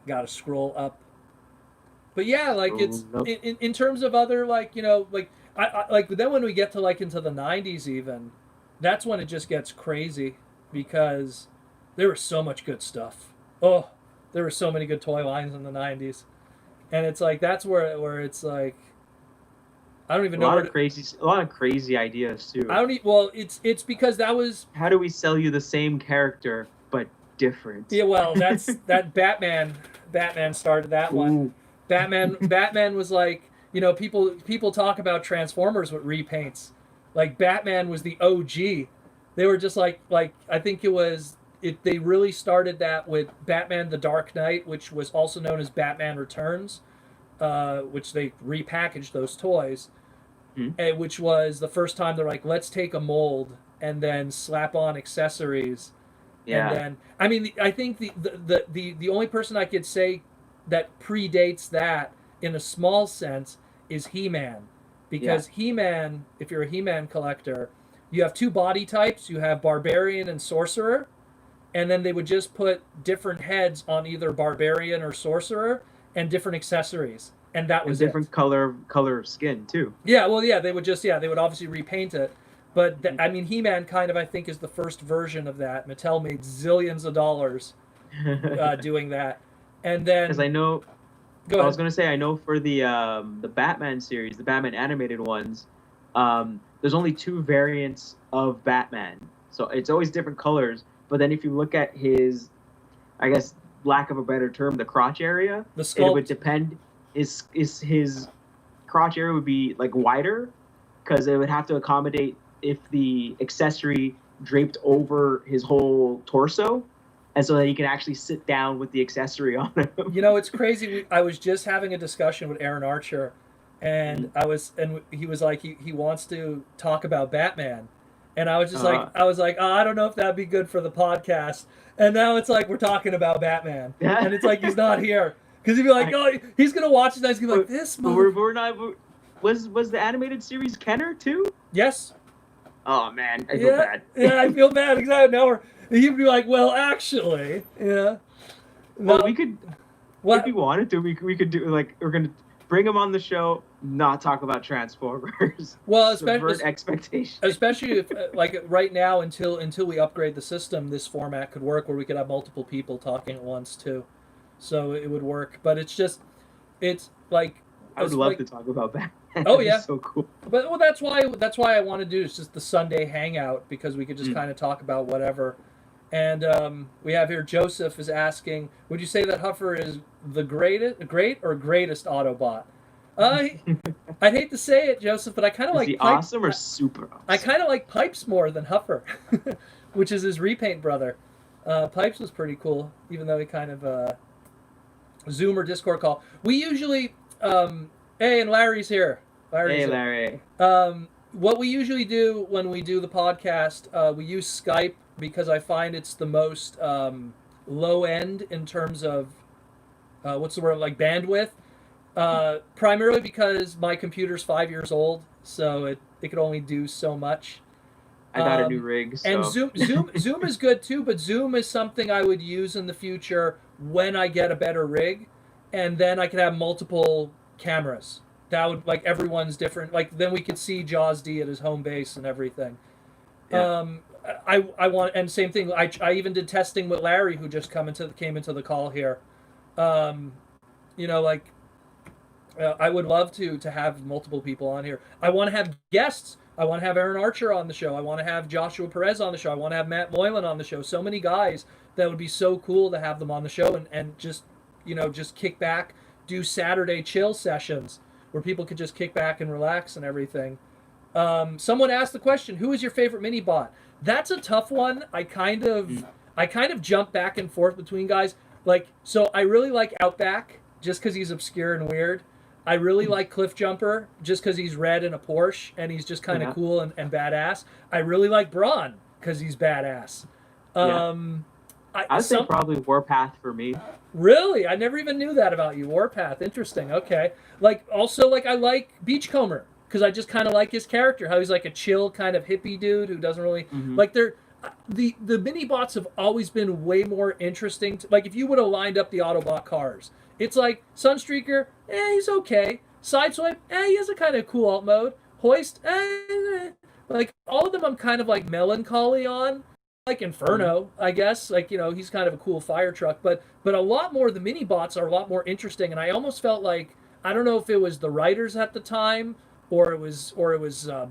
Got to scroll up. But yeah, like in terms of other, like, I like then when we get to like into the 90s even, that's when it just gets crazy, because there was so much good stuff. Oh, there were so many good toy lines in the 90s. And it's like, that's where it's like, I don't even know. A
lot of crazy ideas too.
Well, it's because that was,
how do we sell you the same character but different?
Yeah, well, that's that Batman started that one. Batman was like, people talk about Transformers with repaints. Like, Batman was the OG. They were just like I think they really started that with Batman the Dark Knight, which was also known as Batman Returns, which they repackaged those toys, which was the first time they're like, let's take a mold and then slap on accessories. Yeah. And then, I mean, I think the only person I could say that predates that in a small sense is He-Man. Because He-Man, if you're a He-Man collector, you have two body types. You have Barbarian and Sorcerer. And then they would just put different heads on either Barbarian or Sorcerer and different accessories. And that was
different color of skin, too.
Yeah, well, yeah, they would obviously repaint it. But, I mean, He-Man kind of, I think, is the first version of that. Mattel made zillions of dollars doing that. And then...
Because I know...
Go ahead.
I was going to say, I know for the Batman series, the Batman animated ones, there's only 2 variants of Batman. So it's always different colors. But then if you look at his, I guess, lack of a better term, the crotch area,
the sculpt.
It would depend. Is his crotch area would be like wider, because it would have to accommodate if the accessory draped over his whole torso, and so that he can actually sit down with the accessory on him.
It's crazy. I was just having a discussion with Aaron Archer, and he was like, he wants to talk about Batman. And I was just like, I don't know if that'd be good for the podcast. And now it's like, we're talking about Batman. And it's like, he's not here. Because he'd be like, he's going to watch it and he's going to be like, this mother...
We're not... Was the animated series Kenner too?
Yes.
Oh, man. I feel bad.
Yeah, I feel bad. Because now he'd be like, well, actually, yeah.
Well, we could... If we wanted to, we could do, like, we're going to bring him on the show, not talk about Transformers.
Well, especially
expectations.
Especially if, like, right now, until we upgrade the system, this format could work where we could have multiple people talking at once too, so it would work. But it's like
I would love to talk about that.
Oh yeah,
so cool.
But that's why I want to do is just the Sunday hangout, because we could just kind of talk about whatever. And we have here, Joseph is asking, would you say that Huffer is the great or greatest Autobot? I'd hate to say it, Joseph, but I kind of like... Is he
awesome or super awesome?
I kind of like Pipes more than Huffer, which is his repaint brother. Pipes was pretty cool, even though he kind of Zoom or Discord call. We usually, hey, and Larry's here.
Hey, Larry.
What we usually do when we do the podcast, we use Skype because I find it's the most low end in terms of what's the word, like bandwidth. Primarily because my computer's 5 years old, so it could only do so much.
I got a new rig. So.
And Zoom is good too, but Zoom is something I would use in the future when I get a better rig, and then I could have multiple cameras. That would, like, everyone's different. Like, then we could see JawzD at his home base and everything. Yeah. I want, and same thing. I even did testing with Larry, who just came into the call here. You know, like, I would love to have multiple people on here. I want to have guests. I want to have Aaron Archer on the show. I want to have Joshua Perez on the show. I want to have Matt Moylan on the show. So many guys that would be so cool to have them on the show, and just, you know, just kick back, do Saturday chill sessions where people could just kick back and relax and everything. Someone asked the question, who is your favorite mini bot? That's a tough one. I kind of jump back and forth between guys. Like, so I really like Outback just because he's obscure and weird. I really like Cliff Jumper just because he's red in a Porsche and he's just kind of cool and badass. I really like Braun because he's badass.
I'd say probably Warpath for me.
Really? I never even knew that about you. Warpath. Interesting. Okay. Like, also, like, I like Beachcomber because I just kind of like his character, how he's like a chill kind of hippie dude who doesn't really like the mini bots have always been way more interesting. Like, if you would have lined up the Autobot cars, it's like Sunstreaker, he's okay. Sideswipe, he has a kind of cool alt mode. Hoist, like, all of them I'm kind of like melancholy on. Like Inferno, I guess. Like, you know, he's kind of a cool fire truck, but a lot more of the mini bots are a lot more interesting, and I almost felt like, I don't know if it was the writers at the time or it was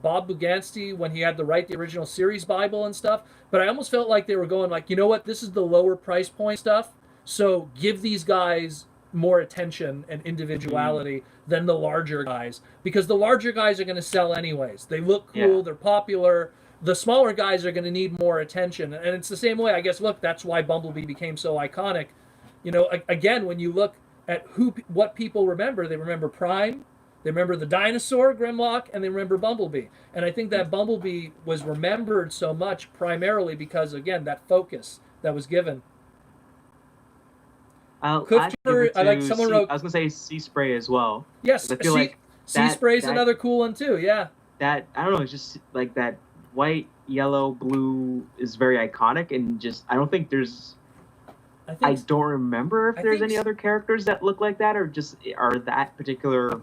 Bob Buganski when he had to write the original series Bible and stuff, but I almost felt like they were going like, you know what, this is the lower price point stuff, so give these guys more attention and individuality than the larger guys, because the larger guys are going to sell anyways. They look cool, they're popular. The smaller guys are going to need more attention, and it's the same way, I guess. Look, that's why Bumblebee became so iconic. You know, again, when you look at what people remember, they remember Prime, they remember the dinosaur Grimlock, and they remember Bumblebee. And I think that Bumblebee was remembered so much primarily because, again, that focus that was given.
I like someone wrote. I was gonna say Sea Spray as well.
Yes, I feel like Sea Spray's another cool one too. Yeah.
That, I don't know, it's just like that white, yellow, blue is very iconic, and just I don't think there's. I don't remember if there's any other characters that look like that, or just are that particular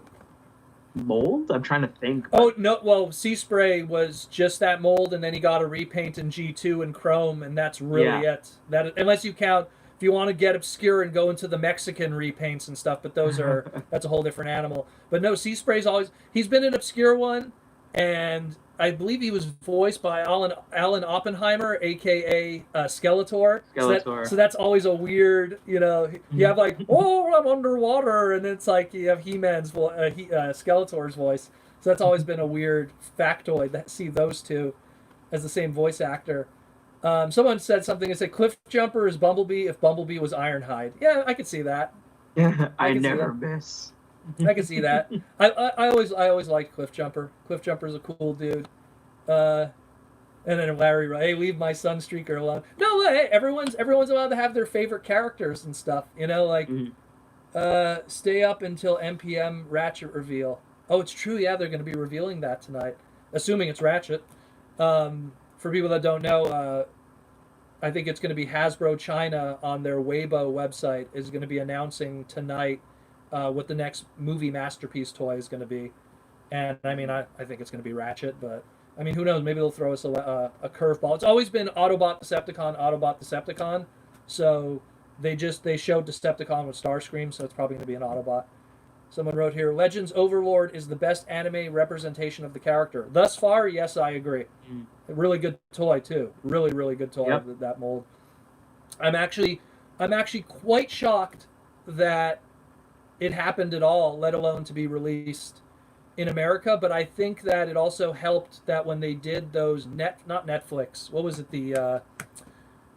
mold. I'm trying to think.
Oh no! Well, Sea Spray was just that mold, and then he got a repaint in G2 and Chrome, and that's really it. That, unless you count. If you want to get obscure and go into the Mexican repaints and stuff, but those are that's a whole different animal. But no, Sea Spray's he's been an obscure one, and I believe he was voiced by Alan Oppenheimer, ake Skeletor. So that's always a weird, you know. You have like, oh, I'm underwater, and it's like you have He-Man's Skeletor's voice. So that's always been a weird factoid that see those two as the same voice actor. Someone said something and said Cliff Jumper is Bumblebee if Bumblebee was Ironhide. Yeah, I could see that.
Yeah, I never miss.
I can see that. I always liked Cliff Jumper. Cliff Jumper's a cool dude. And then Larry, right? Hey, leave my Sunstreaker alone. No, hey, everyone's allowed to have their favorite characters and stuff. You know, like stay up until MPM Ratchet reveal. Oh, it's true. Yeah, they're going to be revealing that tonight, assuming it's Ratchet. For people that don't know, I think it's going to be Hasbro China on their Weibo website is going to be announcing tonight what the next movie masterpiece toy is going to be. And I mean, I think it's going to be Ratchet, but I mean, who knows? Maybe they'll throw us a curveball. It's always been Autobot Decepticon. So they showed Decepticon with Starscream, so it's probably going to be an Autobot. Someone wrote here, Legends Overlord is the best anime representation of the character. Thus far, yes, I agree. A really good toy, too. Really, really good toy, that mold. I'm actually quite shocked that it happened at all, let alone to be released in America, but I think that it also helped that when they did those not Netflix, what was it,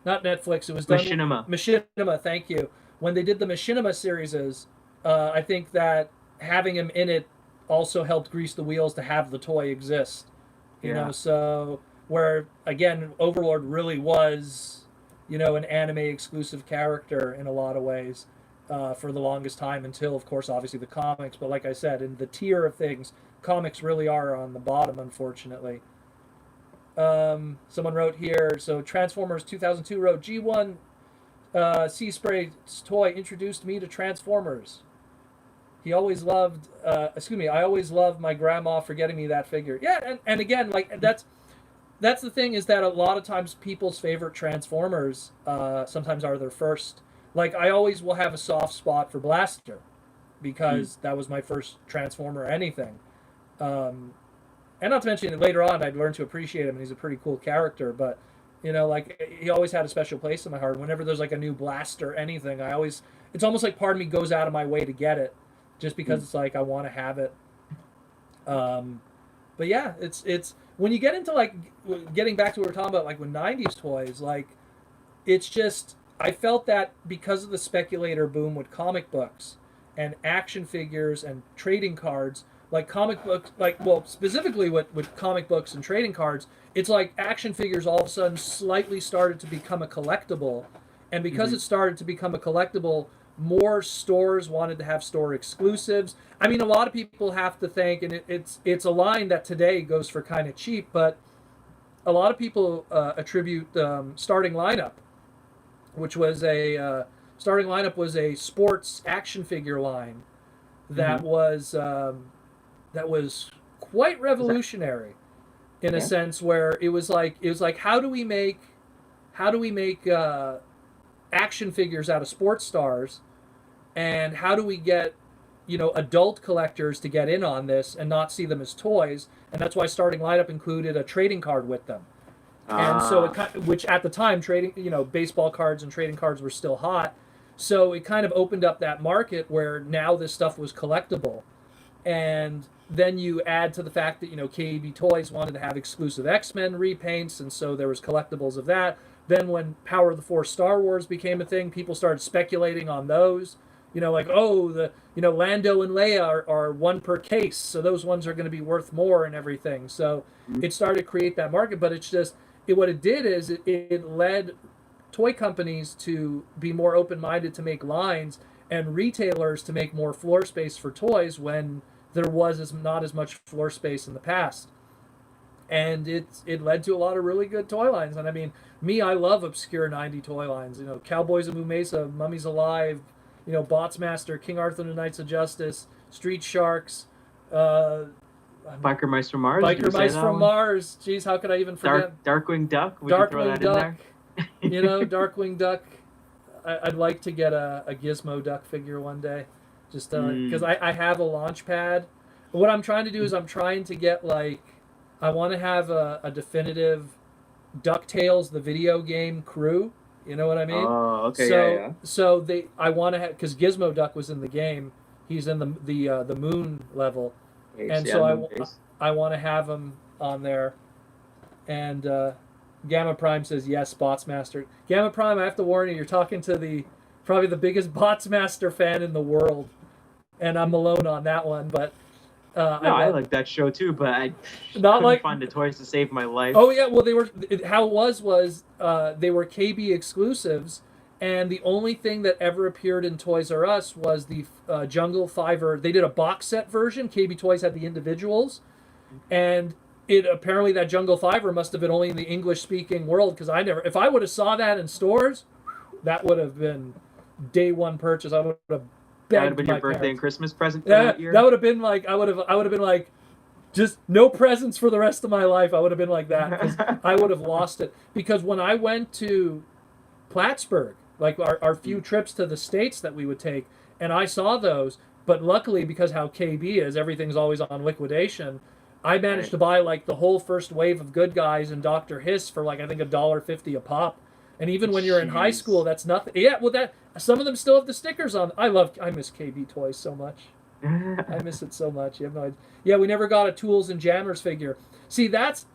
not Netflix. It was done
Machinima.
Machinima. Thank you. When they did the Machinima series, I think that having him in it also helped grease the wheels to have the toy exist. You know, so where again, Overlord really was, you know, an anime exclusive character in a lot of ways for the longest time until, of course, obviously the comics. But like I said, in the tier of things, comics really are on the bottom, unfortunately. Someone wrote here, so Transformers 2002 wrote, G1 Sea Spray's toy introduced me to Transformers. He always loved, I always loved my grandma for getting me that figure. Yeah, and again, like, that's the thing, is that a lot of times people's favorite Transformers sometimes are their first. Like, I always will have a soft spot for Blaster because that was my first Transformer or anything. And not to mention, later on, I'd learned to appreciate him, and he's a pretty cool character. But, you know, like, he always had a special place in my heart. Whenever there's, like, a new Blaster or anything, it's almost like part of me goes out of my way to get it, just because it's like, I want to have it. But yeah, it's when you get into, like, getting back to what we were talking about, like, with 90s toys, like, it's just, I felt that because of the speculator boom with comic books and action figures and trading cards, like comic books, like, well, specifically with comic books and trading cards, it's like action figures all of a sudden slightly started to become a collectible. And because it started to become a collectible, more stores wanted to have store exclusives. I mean, a lot of people have to thank, and it's a line that today goes for kind of cheap, but a lot of people attribute Starting Lineup, which was Starting Lineup was a sports action figure line that was quite revolutionary in a sense, where it was like how do we make action figures out of sports stars, and how do we get, you know, adult collectors to get in on this and not see them as toys? And that's why Starting Lineup included a trading card with them. And so which at the time, trading, you know, baseball cards and trading cards were still hot, so it kind of opened up that market where now this stuff was collectible. And then you add to the fact that, you know, KB Toys wanted to have exclusive X-Men repaints, and so there was collectibles of that. Then when Power of the Force Star Wars became a thing, people started speculating on those. You know, like, oh, Lando and Leia are one per case, so those ones are going to be worth more and everything. So it started to create that market, but it's just, what it did is it led toy companies to be more open-minded to make lines, and retailers to make more floor space for toys when there was not as much floor space in the past. And it led to a lot of really good toy lines. And I mean, I love obscure 90 toy lines. You know, Cowboys of Moo Mesa, Mummies Alive, you know, Botsmaster, King Arthur and the Knights of Justice, Street Sharks,
Biker Mice from Mars.
Biker Mice from Mars. Jeez, how could I even forget?
Darkwing Duck. Would you throw that in there?
You know, Darkwing Duck. I'd like to get a Gizmo Duck figure one day, just because I have a launch pad. What I'm trying to do is I'm trying to get, like, I want to have a definitive DuckTales the video game crew. You know what I mean?
Oh, okay,
so, So I want to have, because Gizmo Duck was in the game. He's in the moon level, and so I want to have him on there. And Gamma Prime says yes, Botsmaster. Gamma Prime, I have to warn you, you're talking to probably the biggest Botsmaster fan in the world, and I'm alone on that one. But
I like that show too, but I
couldn't
find the toys to save my life.
Oh yeah, well they were they were KB exclusives, and the only thing that ever appeared in Toys R Us was the Jungle Fiver. They did a box set version. KB Toys had the individuals, and apparently that Jungle Fiver must have been only in the English speaking world, because if I would have saw that in stores, that would have been day one purchase. I would have. That would have been your birthday
and Christmas present for that year?
That would have been like, I would have been like, just no presents for the rest of my life. I would have been like that, because I would have lost it. Because when I went to Plattsburgh, like our few trips to the States that we would take, and I saw those, but luckily, because how KB is, everything's always on liquidation, I managed to buy like the whole first wave of Good Guys and Dr. Hiss for like, I think $1.50 a pop. And even when you're in high school, that's nothing. Yeah, well, some of them still have the stickers on. I miss KB Toys so much. I miss it so much. You have no idea. Yeah, we never got a Tools and Jammers figure. See, that's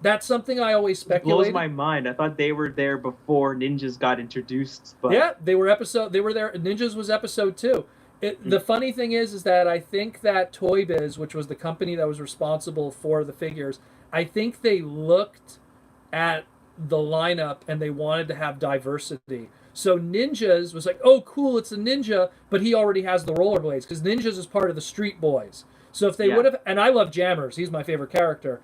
That's something I always
It
speculated.
blows my mind. I thought they were there before ninjas got introduced. But
Yeah, they were there. Ninjas was episode 2. The funny thing is that I think that Toy Biz, which was the company that was responsible for the figures, I think they looked at the lineup and they wanted to have diversity. So Ninjas was like, oh, cool, it's a ninja, but he already has the rollerblades because Ninjas is part of the Street Boys. So if they would have, and I love Jammers, he's my favorite character.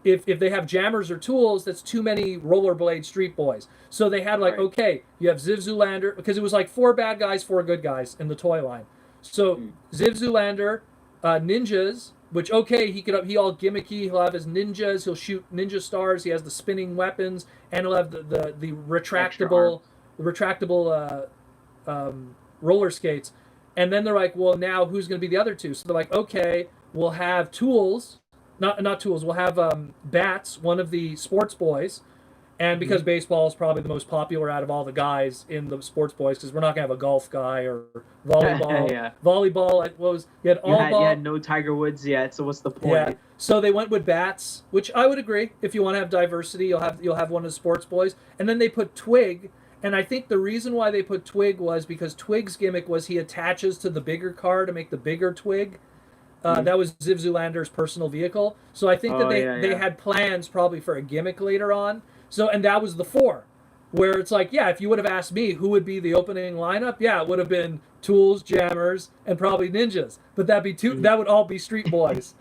If they have Jammers or Tools, that's too many rollerblade Street Boys. So they had like, okay, you have Ziv Zoolander, because it was like 4 bad guys, 4 good guys in the toy line. So Ziv Zoolander, Ninjas, which he all gimmicky. He'll have his ninjas. He'll shoot ninja stars. He has the spinning weapons, and he'll have the retractable roller skates. And then they're like, well, now who's going to be the other 2? So they're like, okay, we'll have Tools, not Tools. We'll have Bats, one of the sports boys. And because baseball is probably the most popular out of all the guys in the sports boys, because we're not gonna have a golf guy or volleyball. Volleyball, you
had no Tiger Woods yet, so what's the point?
Yeah. So they went with Bats, which I would agree. If you want to have diversity, you'll have one of the sports boys, and then they put Twig. And I think the reason why they put Twig was because Twig's gimmick was he attaches to the bigger car to make the bigger Twig. That was Ziv Zoolander's personal vehicle. So I think that they had plans probably for a gimmick later on. So, and that was the 4, where it's like, yeah, if you would have asked me who would be the opening lineup, yeah, it would have been Tools, Jammers, and probably Ninjas. But that'd be that would all be Street Boys,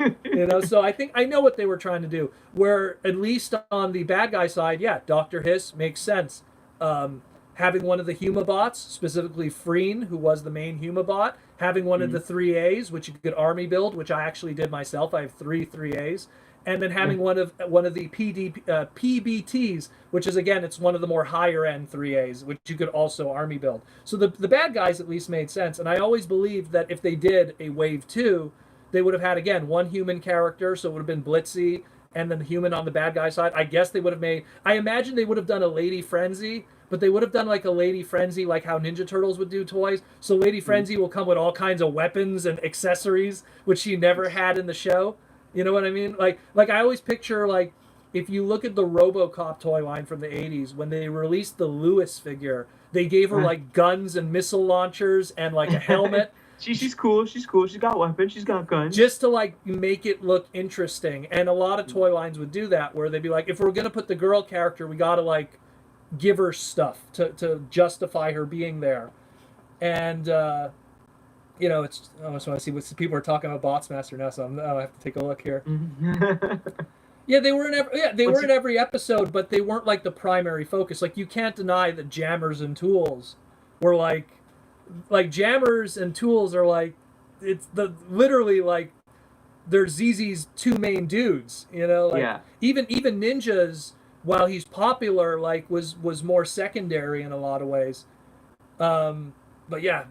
So I think I know what they were trying to do. Where at least on the bad guy side, yeah, Dr. Hiss makes sense. Having one of the Humabots, specifically Freen, who was the main Humabot, having one of the 3As, which you could army build, which I actually did myself. I have 3As. And then having one of the PBTs, which is again, it's one of the more higher end 3As, which you could also army build. So the bad guys at least made sense. And I always believed that if they did a wave 2, they would have had again one human character, so it would have been Blitzy, and then the human on the bad guy side. I guess they would have made. I imagine they would have done a Lady Frenzy, but they would have done like a Lady Frenzy, like how Ninja Turtles would do toys. So Lady Frenzy will come with all kinds of weapons and accessories, which she never had in the show. You know what I mean? Like I always picture, like, if you look at the RoboCop toy line from the 80s, when they released the Lewis figure, they gave her like guns and missile launchers and like a helmet.
She's cool. She's cool. She's got weapons. She's got guns.
Just to like make it look interesting. And a lot of toy lines would do that, where they'd be like, if we're gonna put the girl character, we gotta like give her stuff to justify her being there. And it's. I just want to see what people are talking about Botsmaster now, so I have to take a look here. Yeah, they were in every episode, but they weren't like the primary focus. Like, you can't deny that Jammers and Tools were like Jammers and Tools are like, it's literally like they're ZZ's 2 main dudes. Even Ninjas, while he's popular, like was more secondary in a lot of ways. But yeah,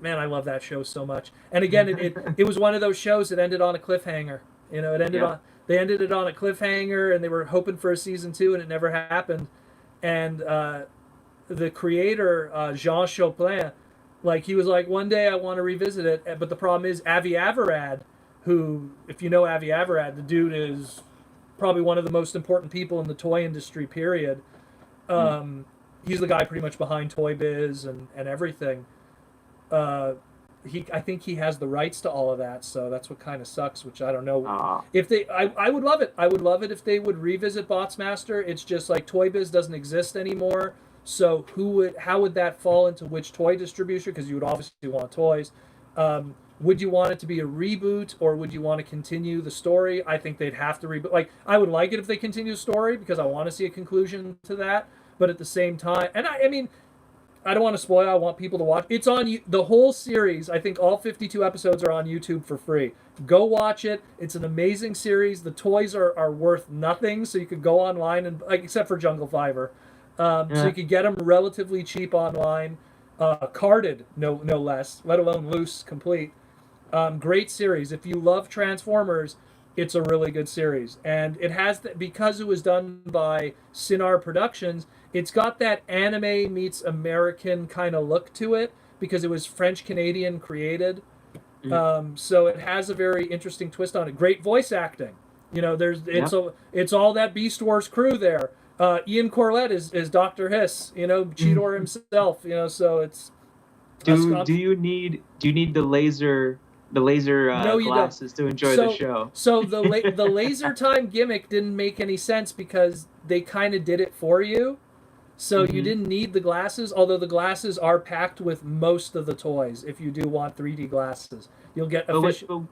man, I love that show so much. And again, it was one of those shows that ended on a cliffhanger. They ended it on a cliffhanger, and they were hoping for a season 2, and it never happened. And the creator, Jean Chopin, like, he was like, one day I want to revisit it. But the problem is Avi Averad, who, if you know Avi Averad, the dude is probably one of the most important people in the toy industry, period. He's the guy pretty much behind Toy Biz and everything. I think he has the rights to all of that, so that's what kind of sucks, which I don't know. If I would love it. I would love it if they would revisit Botsmaster. It's just like Toy Biz doesn't exist anymore, so how would that fall into which toy distribution? Because you would obviously want toys. Would you want it to be a reboot, or would you want to continue the story? I think they'd have to reboot. Like, I would like it if they continue the story, because I want to see a conclusion to that. But at the same time, and I mean, I don't want to spoil. I want people to watch. It's on the whole series. I think all 52 episodes are on YouTube for free. Go watch it. It's an amazing series. The toys are worth nothing, so you could go online and, like, except for Jungle Fiver, so you could get them relatively cheap online, carded no less, let alone loose, complete. Great series. If you love Transformers, it's a really good series, and it has because it was done by Sinar Productions. It's got that anime meets American kind of look to it, because it was French-Canadian created. So it has a very interesting twist on it. Great voice acting. You know,
Yep.
it's all that Beast Wars crew there. Ian Corlett is Dr. Hiss, you know, Cheetor himself, you know, so it's
Do you need the laser
no, you don't.
glasses to enjoy the
So
show?
the laser time gimmick didn't make any sense because they kind of did it for you. So you
Hmm.
didn't need the glasses, although the glasses are packed with most of the toys. If you do want 3D glasses, you'll get
But what
efficient.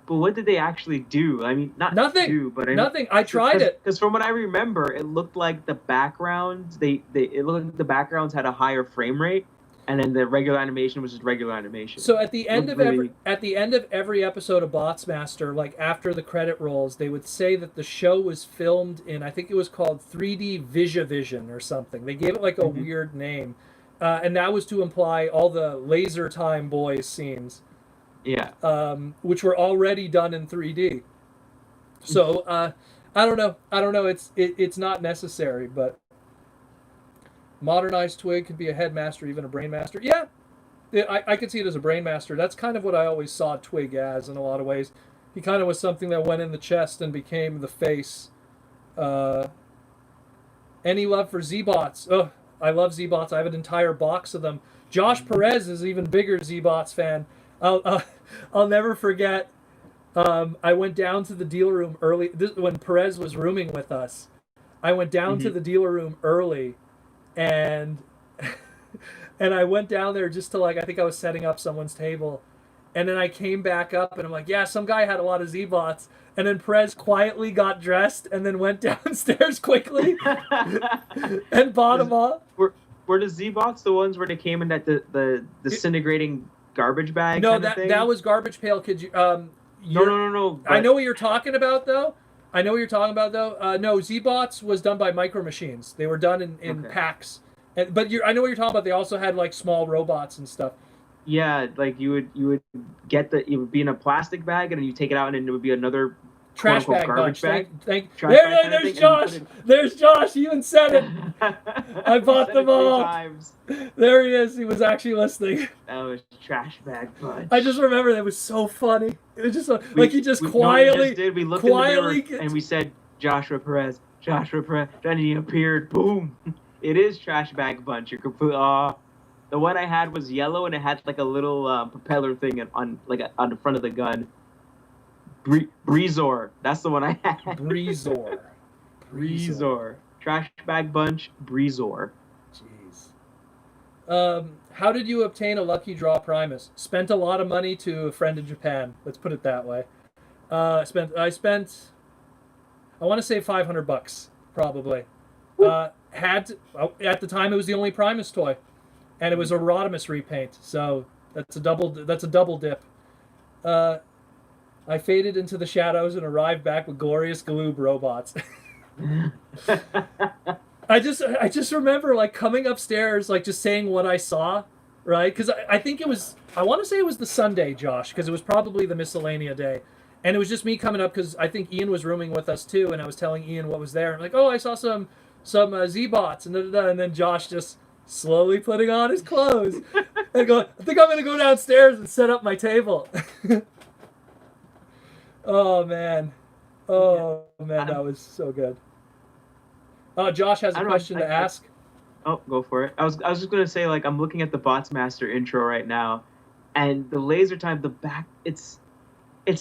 but what did they actually do? I mean, not
Nothing,
do, but I mean,
nothing. I tried it.
because from what I remember, it looked like the backgrounds it looked like the backgrounds had a higher frame rate, and then the regular animation was just regular animation.
So at the
It
end
looked
of
really.
every episode of Botsmaster, like after the credit rolls, they would say that the show was filmed in, I think it was called 3D Vision or something. They gave it like a
Mhm.
weird name, and that was to imply all the Laser Time Boys scenes,
Yeah.
which were already done in 3D. So I don't know. I don't know. It's not necessary, but modernized Twig could be a headmaster, even a brainmaster. Yeah, I could see it as a brainmaster. That's kind of what I always saw Twig as in a lot of ways. He kind of was something that went in the chest and became the face. Uh, any love for Z-Bots? Oh, I love Z-Bots. I have an entire box of them. Josh Perez is even bigger Z-Bots fan. I'll never forget. I went down to the dealer room early when Perez was rooming with us. I went down to
Hmm.
the dealer room early, and and I went down there just to like I think I was setting up someone's table, and then I came back up and I'm like, yeah, some guy had a lot of Z-Bots, and then Perez quietly got dressed and then went downstairs quickly and bought them all.
were were the Z-Bots the ones where they came in that the disintegrating garbage bag
No,
kind of
that
thing?
was Garbage Pail Kids.
No,
You're
no, no, no.
I know
But
what you're talking about though. I know what you're talking about though. No, Z-Bots was done by Micro Machines. They were done in
okay.
packs. But I know what you're talking about. They also had like small robots and stuff.
Yeah, like you would get it would be in a plastic bag, and then you take it out, and then it would be another quote
Trash
unquote
bag
garbage
bunch.
bag, trash bag
There,
kind of
there's
thing, and you put
Josh.
it.
There's Josh. He even said it. I
You
bought
said
them
it three
all.
times.
There he is. He was actually listening.
That was trash bag punch.
I just remember that was so funny. It was just like he just
We know what we
quietly,
just did. We looked in the mirror
gets.
and we said Joshua Perez, Joshua Perez. Then he appeared. Boom! It is trash bag punch. You're complete. The one I had was yellow and it had like a little propeller thing on on the front of the gun. Breezor. That's the one I had.
Breezor.
Breezor. Trash bag bunch. Breezor.
Jeez. How did you obtain a lucky draw Primus? Spent a lot of money to a friend in Japan. Let's put it that way. I spent I want to say $500 probably. At the time it was the only Primus toy, and it was a Rodimus repaint. So that's a double dip. I faded into the shadows and arrived back with glorious Galoob robots. I just remember like coming upstairs, like just saying what I saw, right? Because I think I want to say it was the Sunday, Josh, because it was probably the miscellanea day, and it was just me coming up because I think Ian was rooming with us too, and I was telling Ian what was there. I'm like, oh, I saw some Z-Bots, and and then Josh just slowly putting on his clothes and go, I think I'm gonna go downstairs and set up my table. Oh man, that was so good. Josh has a question to ask.
Oh, go for it. I was just gonna say, like, I'm looking at the Bots Master intro right now, and the laser time, the back, it's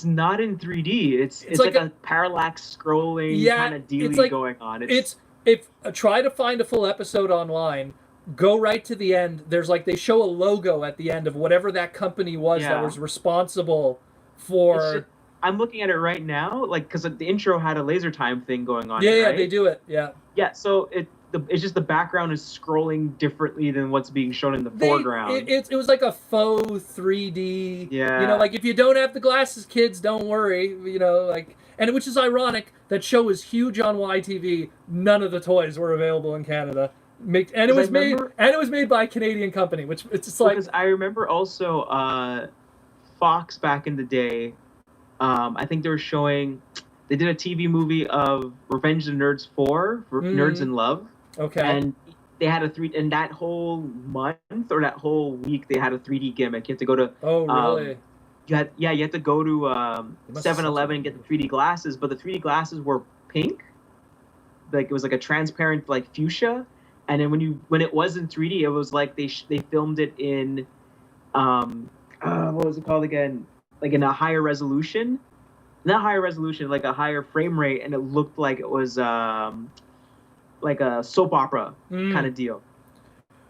not in 3D. It's like a parallax scrolling kind of dealy going on.
Try to find a full episode online. Go right to the end. There's like they show a logo at the end of whatever that company was that was responsible for.
I'm looking at it right now, like because the intro had a laser time thing going on.
Yeah,
right?
they do it. Yeah.
Yeah, so it's just the background is scrolling differently than what's being shown in the foreground.
It was like a faux 3D.
Yeah.
You know, like if you don't have the glasses, kids, don't worry. You know, like, and which is ironic. That show was huge on YTV. None of the toys were available in Canada. And it was made by a Canadian company, which it's just like.
Because I remember also Fox back in the day. I think they did a TV movie of Revenge of the Nerds 4 for Nerds in Love.
Okay.
And they had and that whole month or that whole week they had a 3D gimmick. You have to go to
really?
you had to go to
They must have
7-Eleven and get the 3D glasses, but the 3D glasses were pink. Like it was like a transparent like fuchsia, and then when it was in 3D, it was like they filmed it in what was it called again? Like in a higher resolution, not higher resolution, like a higher frame rate, and it looked like it was like a soap opera kind of deal.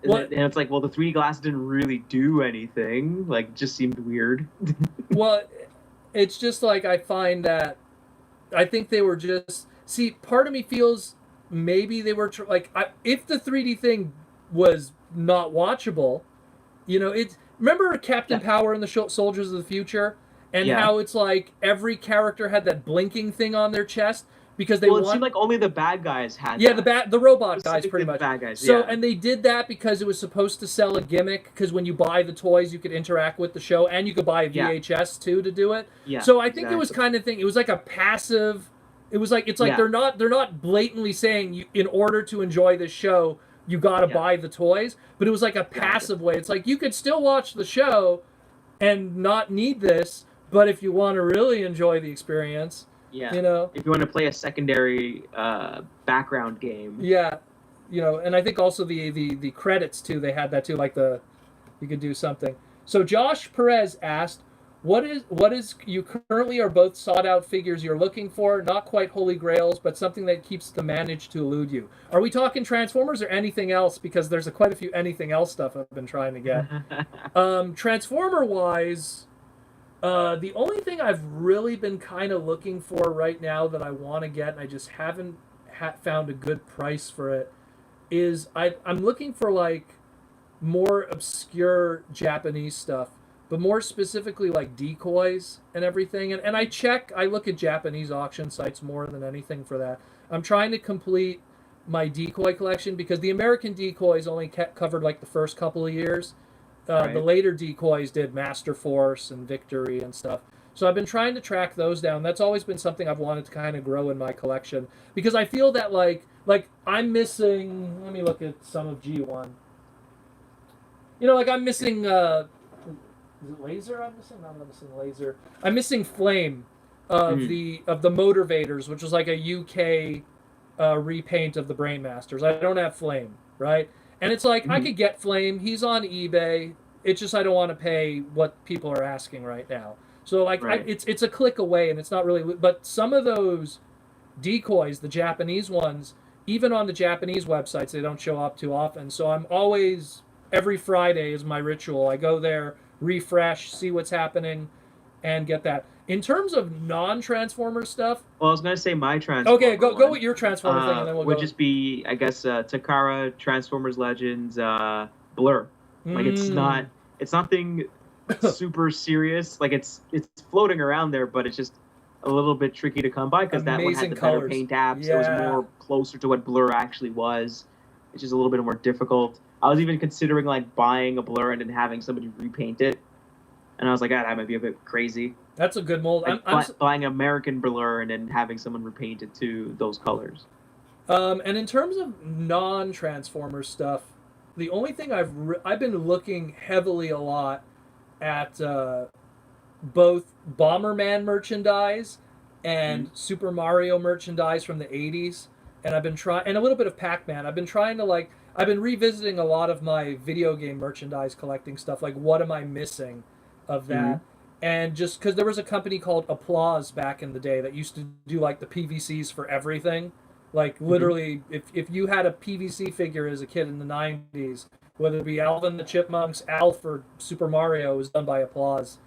And it's like, well, the 3D glasses didn't really do anything. Like, it just seemed weird.
Well, it's just like I find that I think they were just see. Part of me feels maybe they were if the 3D thing was not watchable, it's remember Captain Power and the Soldiers of the Future, and how it's like every character had that blinking thing on their chest. Because it
seemed like only the bad guys had
the robot guys pretty much.
Bad guys,
so and they did that because it was supposed to sell a gimmick, because when you buy the toys you could interact with the show, and you could buy a VHS too to do it. So I think it was kind of thing. It was like a passive. It was like they're not blatantly saying you, in order to enjoy this show you got to buy the toys, but it was like a passive way. It's like you could still watch the show and not need this, but if you want to really enjoy the experience.
Yeah. If you want to play a secondary background game.
Yeah. And I think also the credits too, they had that too, like you could do something. So Josh Perez asked, what is you currently are both sought out figures you're looking for, not quite holy grails, but something that keeps the manage to elude you? Are we talking Transformers or anything else? Because there's quite a few anything else stuff I've been trying to get. Transformer wise, the only thing I've really been kind of looking for right now that I want to get, and I just haven't found a good price for it, is I'm looking for like more obscure Japanese stuff, but more specifically like decoys and everything. And I look at Japanese auction sites more than anything for that. I'm trying to complete my decoy collection because the American decoys only covered like the first couple of years. The later decoys did Master Force and Victory and stuff. So I've been trying to track those down. That's always been something I've wanted to kind of grow in my collection, because I feel that like I'm missing. Let me look at some of G1. Like I'm missing. Is it Laser? I'm missing. No, I'm not missing Laser. I'm missing Flame of the Motivators, which was like a UK repaint of the Brainmasters. I don't have Flame, right? And it's like, I could get Flame. He's on eBay. It's just I don't want to pay what people are asking right now. So like, it's a click away, and it's not really. But some of those decoys, the Japanese ones, even on the Japanese websites, they don't show up too often. So I'm always, every Friday is my ritual. I go there, refresh, see what's happening, and get that. In terms of non-Transformer stuff...
Well, I was going to say my Transformer
Okay, go with your Transformer thing, and then we'll
would just be, I guess, Takara, Transformers Legends, Blur. Like, it's nothing super serious. Like, it's floating around there, but it's just a little bit tricky to come by, because that one had the better paint apps. It was more closer to what Blur actually was. It's just a little bit more difficult. I was even considering, like, buying a Blur and then having somebody repaint it. And I was like, that might be a bit crazy.
That's a good mold.
Like I'm buying American Blur and then having someone repaint it to those colors.
And in terms of non-Transformer stuff, the only thing I've been looking heavily a lot at both Bomberman merchandise and Super Mario merchandise from the 80s. And I've been trying, and a little bit of Pac-Man. I've been trying to I've been revisiting a lot of my video game merchandise collecting stuff. Like, what am I missing of that? And just because there was a company called Applause back in the day that used to do like the PVCs for everything. Like literally, if you had a PVC figure as a kid in the 90s, whether it be Alvin the Chipmunks, Alf, or Super Mario, it was done by Applause.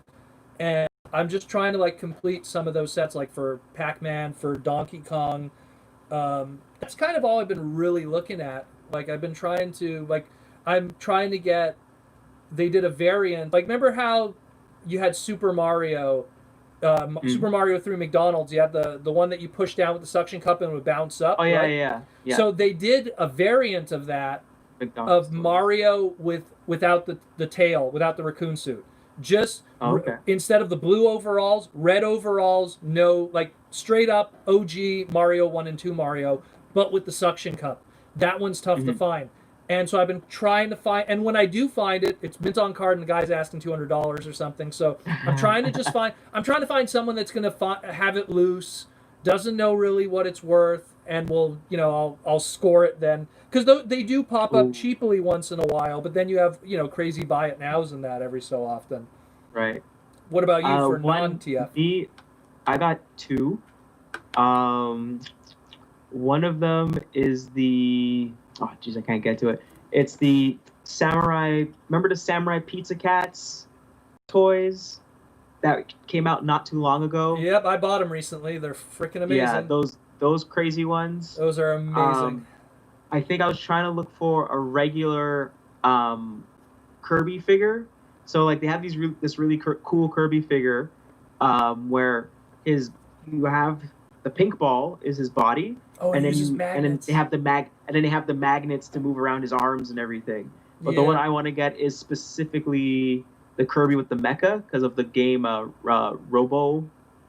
And I'm just trying to complete some of those sets, like for Pac-Man, for Donkey Kong. That's kind of all I've been really looking at. Like, I've been trying to, I'm trying to get, they did a variant. Like, remember how you had Super Mario, Super Mario through McDonald's? You had the one that you push down with the suction cup and it would bounce up.
Oh, yeah, right? Yeah.
So they did a variant of that,
McDonald's
of Mario without the tail, without the raccoon suit. Just instead of the blue overalls, red overalls, no, straight up OG Mario 1 and 2 Mario, but with the suction cup. That one's tough to find. And so I've been trying to find, and when I do find it, it's mint on card, and the guy's asking $200 or something. So I'm trying to find someone that's going to have it loose, doesn't know really what it's worth, and will, I'll score it then, because they do pop up cheaply once in a while. But then you have, crazy buy it nows and that every so often.
Right.
What about you for non-TF?
I got two. One of them is the I can't get to it. It's the samurai. Remember the Samurai Pizza Cats toys that came out not too long ago?
Yep, I bought them recently. They're freaking amazing.
Yeah, those crazy ones.
Those are amazing.
I think I was trying to look for a regular Kirby figure. So like they have this really cool Kirby figure, where you have the pink ball is his body.
Oh, and then
they have the magnets to move around his arms and everything. But the one I want to get is specifically the Kirby with the mecha because of the game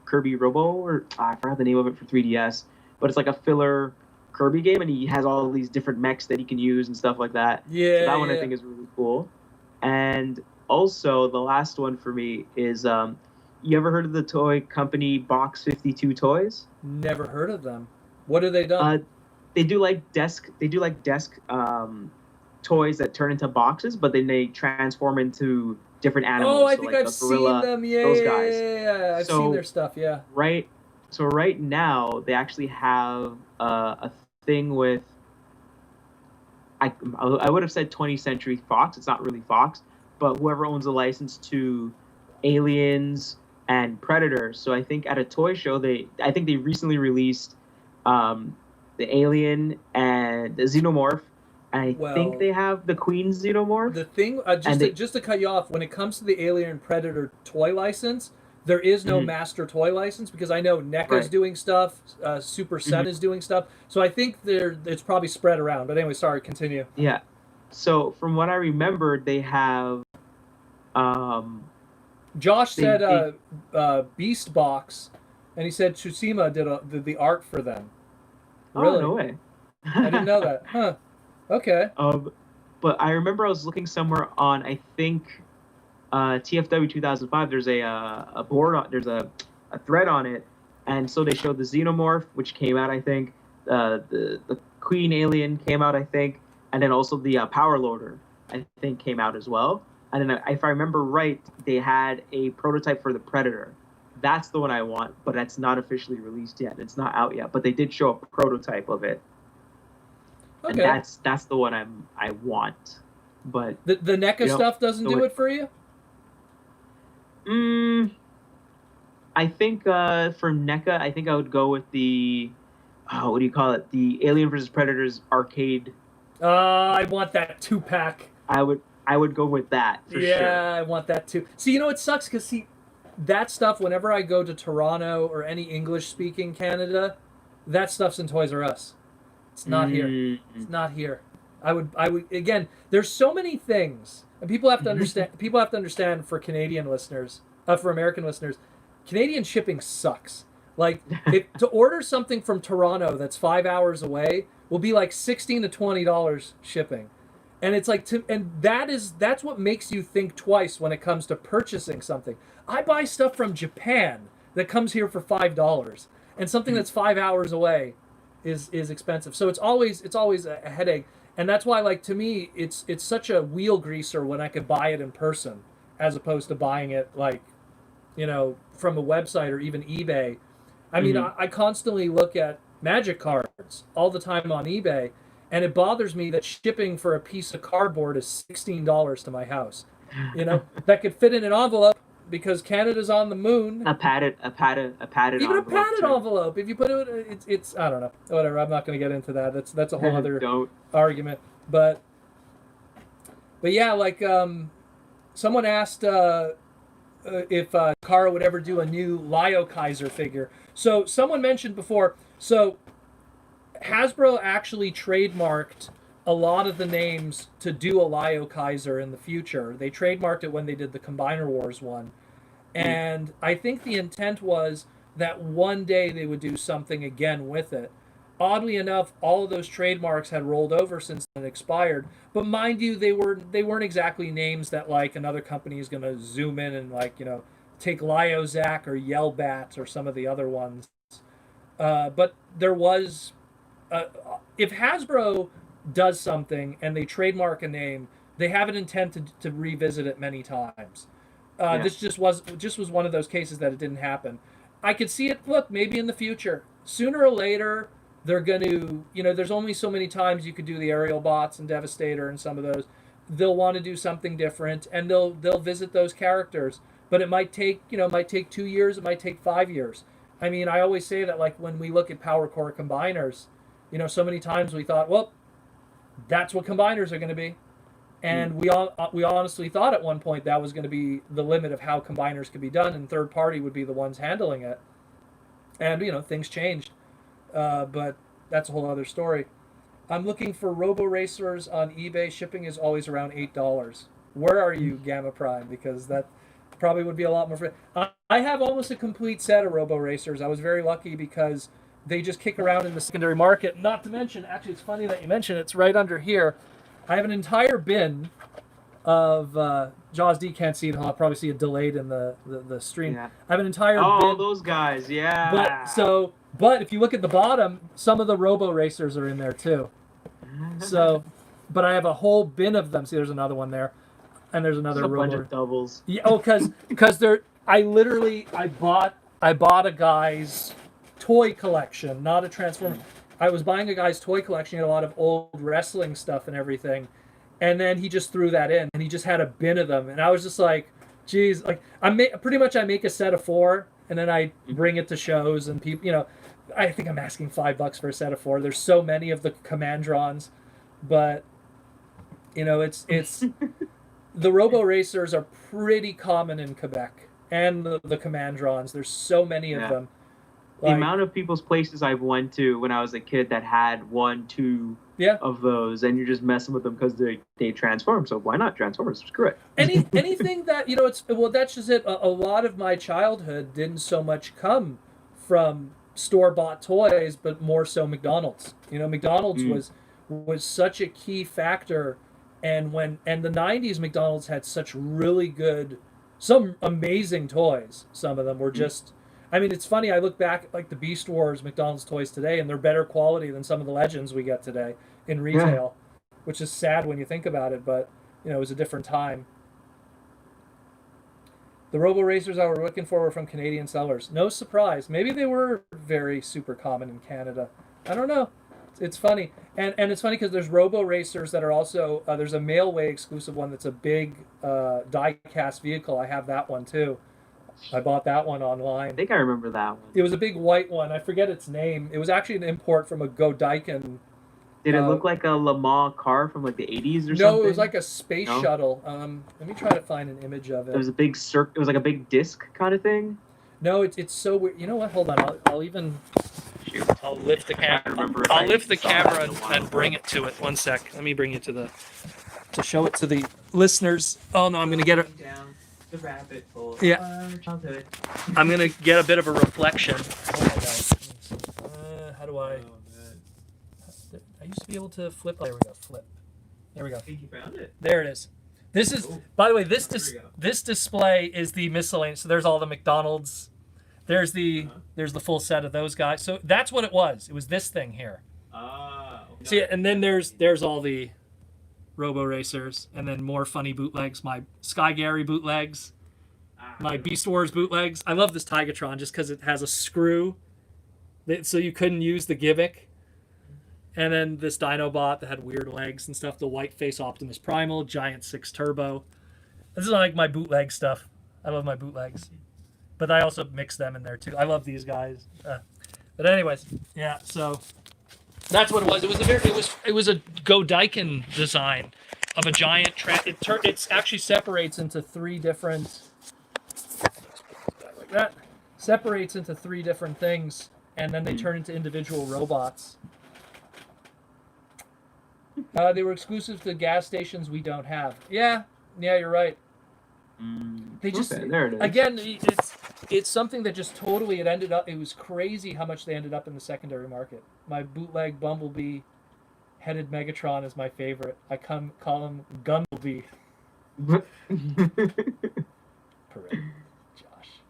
Kirby Robo, or I forgot the name of it for 3DS. But it's like a filler Kirby game, and he has all these different mechs that he can use and stuff like that.
Yeah,
so that one I think is really cool. And also the last one for me is you ever heard of the toy company Box 52 Toys?
Never heard of them. What have they done?
They do like desk toys that turn into boxes, but then they transform into different animals.
Oh, I think I've seen them. Yeah, those guys. Yeah. I've seen their stuff. Yeah.
Right. So right now they actually have a thing with. I would have said 20th Century Fox. It's not really Fox, but whoever owns a license to Aliens and Predators. So I think at a toy show they recently released the Alien and the Xenomorph. And I think they have the Queen Xenomorph.
The thing, just to cut you off, when it comes to the Alien and Predator toy license, there is no master toy license, because I know NECA's doing stuff, Super Set is doing stuff. So I think it's probably spread around. But anyway, sorry, continue.
Yeah. So from what I remember, they have.
Josh said Beast Box, and he said Tsushima did the art for them. Really?
Oh, no way.
I didn't know that. Huh. Okay.
But I remember I was looking somewhere on, I think, TFW 2005. There's a board on, there's a thread on it, and so they showed the Xenomorph, which came out, I think, the Queen Alien came out, I think, and then also the Power Loader, I think, came out as well. And then, if I remember right, they had a prototype for the Predator. That's the one I want, but that's not officially released yet. It's not out yet, but they did show a prototype of it. Okay. And that's the one I want. But
the NECA stuff doesn't do it for you?
I think for NECA, I think I would go with the what do you call it? The Alien vs Predators arcade.
I want that 2-pack.
I would go with that for sure.
Yeah, I want that too. See, it sucks because that stuff, whenever I go to Toronto or any English-speaking Canada, that stuff's in Toys R Us. It's not here. It's not here. I would again. There's so many things, and people have to understand. People have to understand for Canadian listeners, for American listeners, Canadian shipping sucks. Like to order something from Toronto that's 5 hours away will be like $16 to $20 shipping, and it's like that's what makes you think twice when it comes to purchasing something. I buy stuff from Japan that comes here for $5, and something that's 5 hours away is expensive. So it's always a headache, and that's why, like, to me, it's such a wheel greaser when I could buy it in person as opposed to buying it like, from a website or even eBay. I mean, I constantly look at Magic cards all the time on eBay, and it bothers me that shipping for a piece of cardboard is $16 to my house. That could fit in an envelope because Canada's on the moon.
A padded
even
envelope.
A padded envelope. If you put it's I don't know. Whatever. I'm not going to get into that. That's a whole other argument. But yeah, like someone asked if Kara would ever do a new Lio Kaiser figure. So someone mentioned before. So Hasbro actually trademarked a lot of the names to do a Lio Kaiser in the future. They trademarked it when they did the Combiner Wars one. And I think the intent was that one day they would do something again with it. oddly enough, all of those trademarks had rolled over since it expired. But mind you, they weren't exactly names that like another company is going to zoom in and like take Lyozak or Yellbat or some of the other ones. But there was, if Hasbro does something and they trademark a name, they have an intent to revisit it many times. This just was one of those cases that it didn't happen. I could see it. Look, maybe in the future, sooner or later, they're going to. There's only so many times you could do the aerial bots and Devastator and some of those. They'll want to do something different, and they'll visit those characters. But it might take 2 years. It might take 5 years. I mean, I always say that like when we look at Power Core combiners, so many times we thought, well, that's what combiners are going to be. And we honestly thought at one point that was going to be the limit of how combiners could be done, and third party would be the ones handling it. And things changed, but that's a whole other story. I'm looking for Robo Racers on eBay. Shipping is always around $8. Where are you, Gamma Prime? Because that probably would be a lot more. I have almost a complete set of Robo Racers. I was very lucky because they just kick around in the secondary market. Not to mention, actually, it's funny that you mention it. It's right under here. I have an entire bin of JawzD can't see it. I'll probably see it delayed in the stream. Yeah. I have an entire bin.
Oh, those guys, yeah.
But if you look at the bottom, some of the Robo Racers are in there too. So, but I have a whole bin of them. See, there's another one there, and there's another Robo.
Bunch of doubles.
Yeah, because they're. I bought a guy's toy collection, not a Transformer. I was buying a guy's toy collection. He had a lot of old wrestling stuff and everything. And then he just threw that in, and he just had a bin of them. And I was just like, geez, like I make a set of 4, and then I bring it to shows, and people, I think I'm asking $5 for a set of 4. There's so many of the Commandrons, but it's the Robo Racers are pretty common in Quebec, and the Commandrons. There's so many of them.
The amount of people's places I've went to when I was a kid that had 1, 2 of those, and you're just messing with them because they transform. So why not Transformers? Screw it.
Anything that that's just it. A lot of my childhood didn't so much come from store-bought toys, but more so McDonald's. McDonald's was such a key factor, and the '90s McDonald's had such really good, some amazing toys. Some of them were just. I mean, it's funny. I look back at like the Beast Wars McDonald's toys today, and they're better quality than some of the Legends we get today in retail, which is sad when you think about it. But it was a different time. The Robo Racers I were looking for were from Canadian sellers. No surprise. Maybe they were very super common in Canada. I don't know. It's funny, and it's funny because there's Robo Racers that are also there's a Mailway exclusive one that's a big die-cast vehicle. I have that one too. I bought that one online.
I think I remember that one.
It was a big white one. I forget its name. It was actually an import from a Godaiken.
Did it look like a Le Mans car from like the 80s or something?
No, it was like a space shuttle. Let me try to find an image of it.
It was a big It was like a big disc kind of thing.
No, it's so weird. You know what? Hold on. I'll lift the camera. I'll lift the camera and bring it to it. 1 sec. Let me bring it to show it to the listeners. Oh no, I'm gonna get it.
The rabbit hole.
Yeah. I'm gonna get a bit of a reflection. Oh my god. How do I? I used to be able to flip. Oh, there we go. Flip. There we go.
I think you found it.
There it is. This is. By the way, this display is the miscellaneous. So there's all the McDonald's. There's the full set of those guys. So that's what it was. It was this thing here. Okay. See, and then there's all the Robo Racers, and then more funny bootlegs. My Sky Gary bootlegs, my Beast Wars bootlegs. I love this Tigatron just because it has a screw, so you couldn't use the gimmick. And then this Dinobot that had weird legs and stuff. The White Face Optimus Primal, Giant 6 Turbo. This is like my bootleg stuff. I love my bootlegs, but I also mix them in there too. I love these guys. But anyways, yeah. So. That's what it was. It was a Godaiken design of a giant it actually separates into 3 different like that. Separates into 3 different things, and then they turn into individual robots. They were exclusive to gas stations we don't have. Yeah, you're right. They just
there it is.
Again, it's something that just totally, it was crazy how much they ended up in the secondary market. My bootleg Bumblebee headed Megatron is my favorite. I call him Gunblebee. Correct. Josh.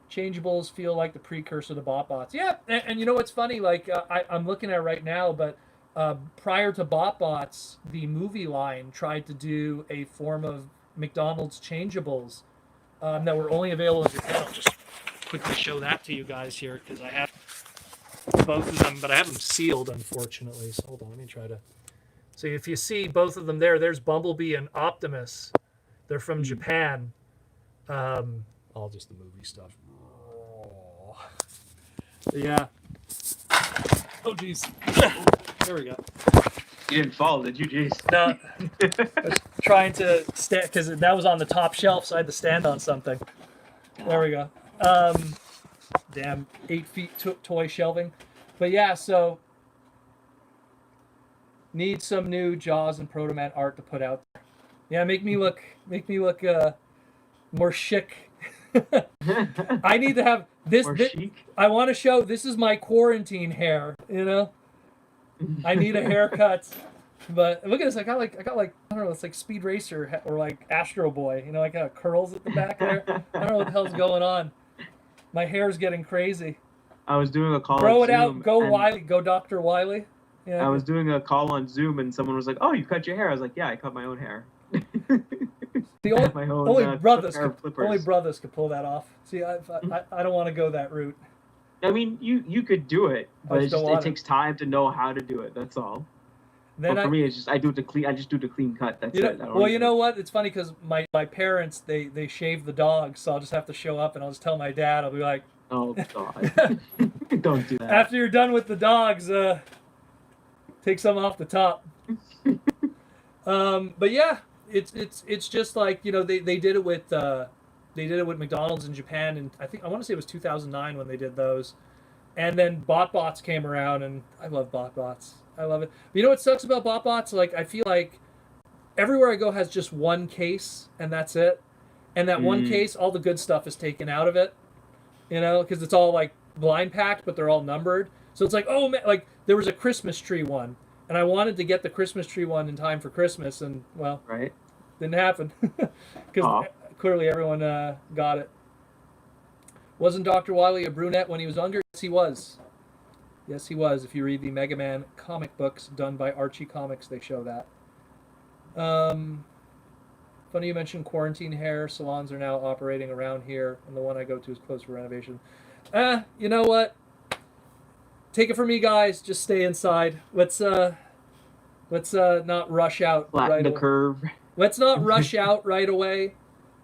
Changeables feel like the precursor to BotBots. Yeah, and you know what's funny? Like, I'm looking at it right now, but prior to BotBots, the movie line tried to do a form of McDonald's changeables that were only available in Japan. I'll just quickly show that to you guys here because I have both of them, but I have them sealed, unfortunately. So hold on, let me try to. So if you see both of them there's Bumblebee and Optimus. They're from Japan. All just the movie stuff. Oh. Yeah. Oh, jeez. There we go.
You didn't fall, did you? Jeez.
No. I was trying to stand, because that was on the top shelf, so I had to stand on something. There we go. Damn, 8 feet toy shelving. But yeah, so need some new Jaws and Protoman art to put out there. Yeah, make me look more chic. I need to have this. I want to show this is my quarantine hair. You know, I need a haircut. But look at this. I got like I don't know. It's like Speed Racer or like Astro Boy. You know, I got curls at the back there. I don't know what the hell's going on. My hair's getting crazy.
I was doing a call.
Grow it out. Go Wiley. Go Dr. Wiley. Yeah.
I was doing a call on Zoom and someone was like, "Oh, you cut your hair?" I was like, "Yeah, I cut my own hair."
The only brothers could pull that off. See, I don't want to go that route.
I mean, you could do it, but it takes time to know how to do it. That's all. Then for me, it's just I just do the clean cut. That's it.
Well, you know what? It's funny because my parents they shave the dogs, so I'll just have to show up and I'll just tell my dad. I'll be like,
"Oh God, don't do that."
After you're done with the dogs, take some off the top. But yeah, it's just like, you know, they did it with McDonald's in Japan, and I want to say it was 2009 when they did those, and then BotBots came around, and I love BotBots. I love it. But you know what sucks about BotBots? Like, I feel like everywhere I go has just one case, and that's it. And that one case, all the good stuff is taken out of it. You know, because it's all like blind packed, but they're all numbered. So it's like, oh man, like there was a Christmas tree one, and I wanted to get the Christmas tree one in time for Christmas, and well,
right,
didn't happen because clearly everyone got it. Wasn't Dr. Wily a brunette when he was younger? Yes, he was. Yes, he was. If you read the Mega Man comic books done by Archie Comics, they show that. Funny you mentioned quarantine hair. Salons are now operating around here, and the one I go to is closed for renovation. You know what? Take it from me, guys. Just stay inside. Let's not rush out.
Flatten the curve.
Let's not rush out right away.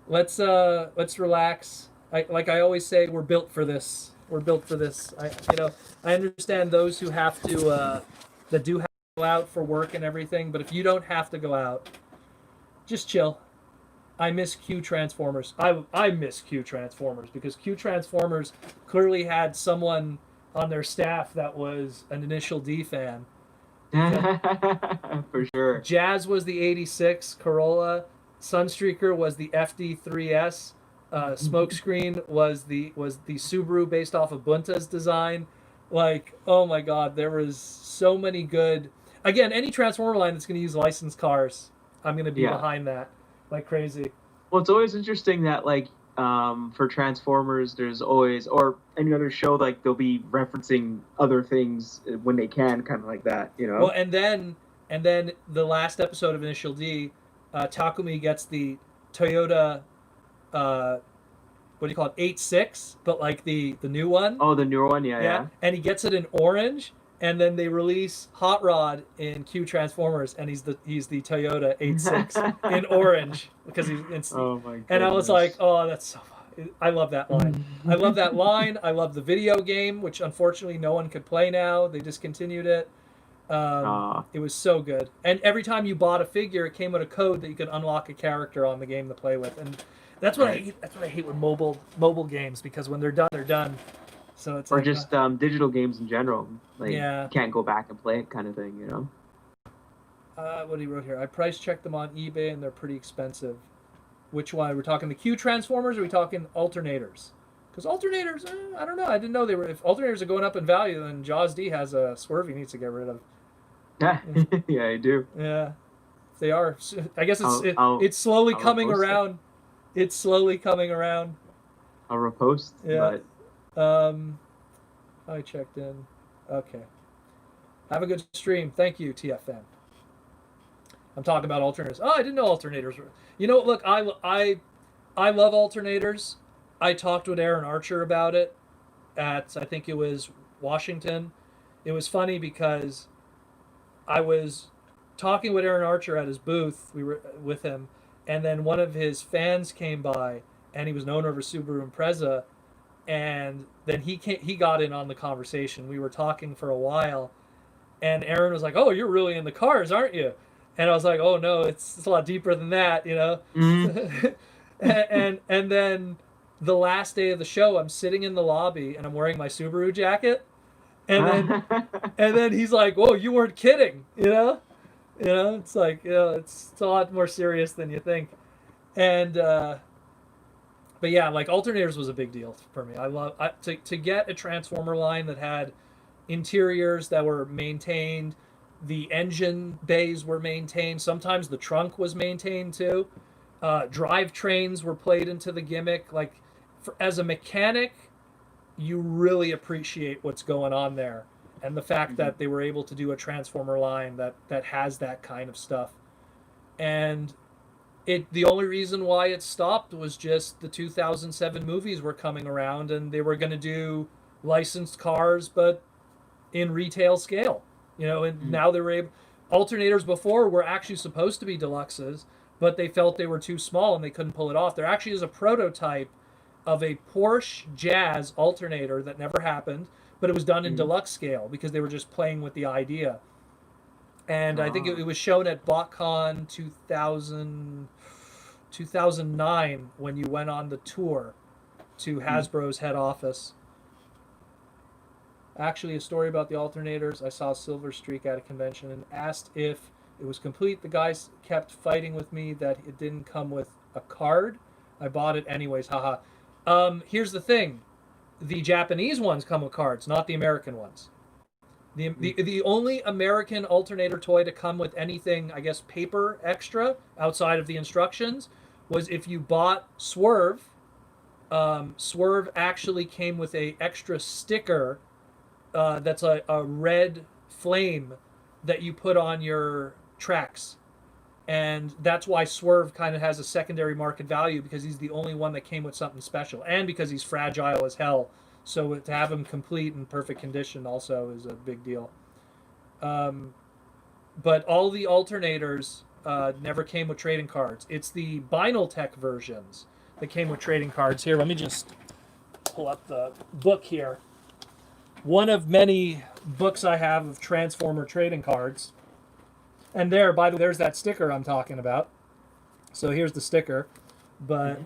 Let's relax. Like I always say, we're built for this. We're built for this. I understand those who have to that do have to go out for work and everything, but if you don't have to go out, just chill. I miss Q Transformers. I miss Q Transformers because Q Transformers clearly had someone on their staff that was an Initial D fan.
For sure.
Jazz was the 86 Corolla. Sunstreaker was the FD3S. Smokescreen was the Subaru based off of Bunta's design. Like, oh my God, there was so many good. Again, any Transformer line that's going to use licensed cars, I'm going to be behind that like crazy.
Well, it's always interesting that like for Transformers, there's always, or any other show, like they'll be referencing other things when they can, kind of like that, you know.
Well, and then the last episode of Initial D, Takumi gets the Toyota. What do you call it? 86, but like the new one.
Oh, the newer one, yeah.
And he gets it in orange, and then they release Hot Rod in Q Transformers, and he's the Toyota 86 in orange because he's. Oh my goodness. And I was like, oh, that's so. I love that line. I love that line. I love the video game, which unfortunately no one could play now. They discontinued it. It was so good. And every time you bought a figure, it came with a code that you could unlock a character on the game to play with. And that's what I hate. That's what I hate with mobile games, because when they're done, they're done. So it's
just digital games in general. Like you can't go back and play it, kind of thing, you know.
What he wrote here. I price checked them on eBay and they're pretty expensive. Which one? Are we talking the Q Transformers or are we talking Alternators? Because alternators, I don't know. I didn't know they were. If alternators are going up in value, then JawzD has a swerve he needs to get rid of.
Yeah, I do.
Yeah, they are. I guess it's slowly
I'll
coming
repost
around. It's slowly coming around.
I'll repost.
Yeah.
But...
I checked in. Okay. Have a good stream. Thank you, TFN. I'm talking about alternators. Oh, I didn't know alternators were. You know, look, I love alternators. I talked with Aaron Archer about it at, I think it was Washington. It was funny because I was talking with Aaron Archer at his booth. We were with him, and then one of his fans came by, and he was an owner of a Subaru Impreza, and then he got in on the conversation. We were talking for a while, and Aaron was like, "Oh, you're really into cars, aren't you?" And I was like, "Oh no, it's a lot deeper than that, you know."
Mm-hmm.
and then the last day of the show, I'm sitting in the lobby and I'm wearing my Subaru jacket, and then he's like, "Whoa, you weren't kidding," you know? It's like, it's a lot more serious than you think. And but yeah, like alternators was a big deal for me. I love to get a transformer line that had interiors that were maintained, the engine bays were maintained. Sometimes the trunk was maintained too. Drivetrains were played into the gimmick. Like, as a mechanic, you really appreciate what's going on there, and the fact that they were able to do a transformer line that has that kind of stuff. And the only reason why it stopped was just the 2007 movies were coming around, and they were going to do licensed cars, but in retail scale, and now they were able. Alternators before were actually supposed to be deluxes, but they felt they were too small and they couldn't pull it off. There actually is a prototype of a Porsche Jazz alternator that never happened, but it was done in deluxe scale because they were just playing with the idea. And I think it was shown at BotCon 2009 when you went on the tour to Hasbro's head office. Actually, a story about the alternators. I saw Silver Streak at a convention and asked if it was complete. The guys kept fighting with me that it didn't come with a card. I bought it anyways, haha. Here's the thing. The Japanese ones come with cards, not the American ones. The only American alternator toy to come with anything, I guess, paper extra outside of the instructions was if you bought Swerve. Swerve actually came with a extra sticker that's a red flame that you put on your tracks. And that's why Swerve kind of has a secondary market value, because he's the only one that came with something special, and because he's fragile as hell. So to have him complete in perfect condition also is a big deal. But all the alternators never came with trading cards. It's the Binaltech versions that came with trading cards. Here, let me just pull up the book here. One of many books I have of Transformer trading cards. And there, by the way, there's that sticker I'm talking about. So here's the sticker. But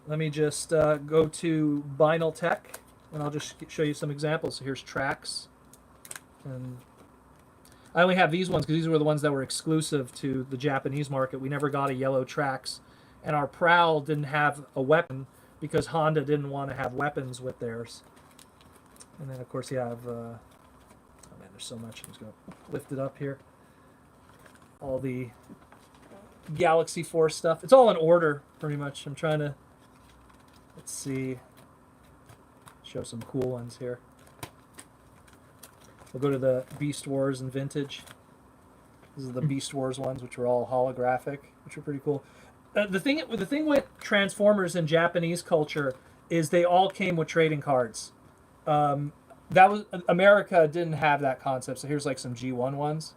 let me just go to Binaltech, and I'll just show you some examples. So here's tracks. And I only have these ones because these were the ones that were exclusive to the Japanese market. We never got a yellow tracks. And our Prowl didn't have a weapon because Honda didn't want to have weapons with theirs. And then, of course, you have... oh, man, there's so much. I'm just going to lift it up here. All the Galaxy Force stuff. It's all in order, pretty much. I'm trying to... Let's see. Show some cool ones here. We'll go to the Beast Wars and Vintage. This is the Beast Wars ones, which are all holographic, which are pretty cool. The thing with Transformers in Japanese culture is they all came with trading cards. America didn't have that concept. So here's like some G1 ones,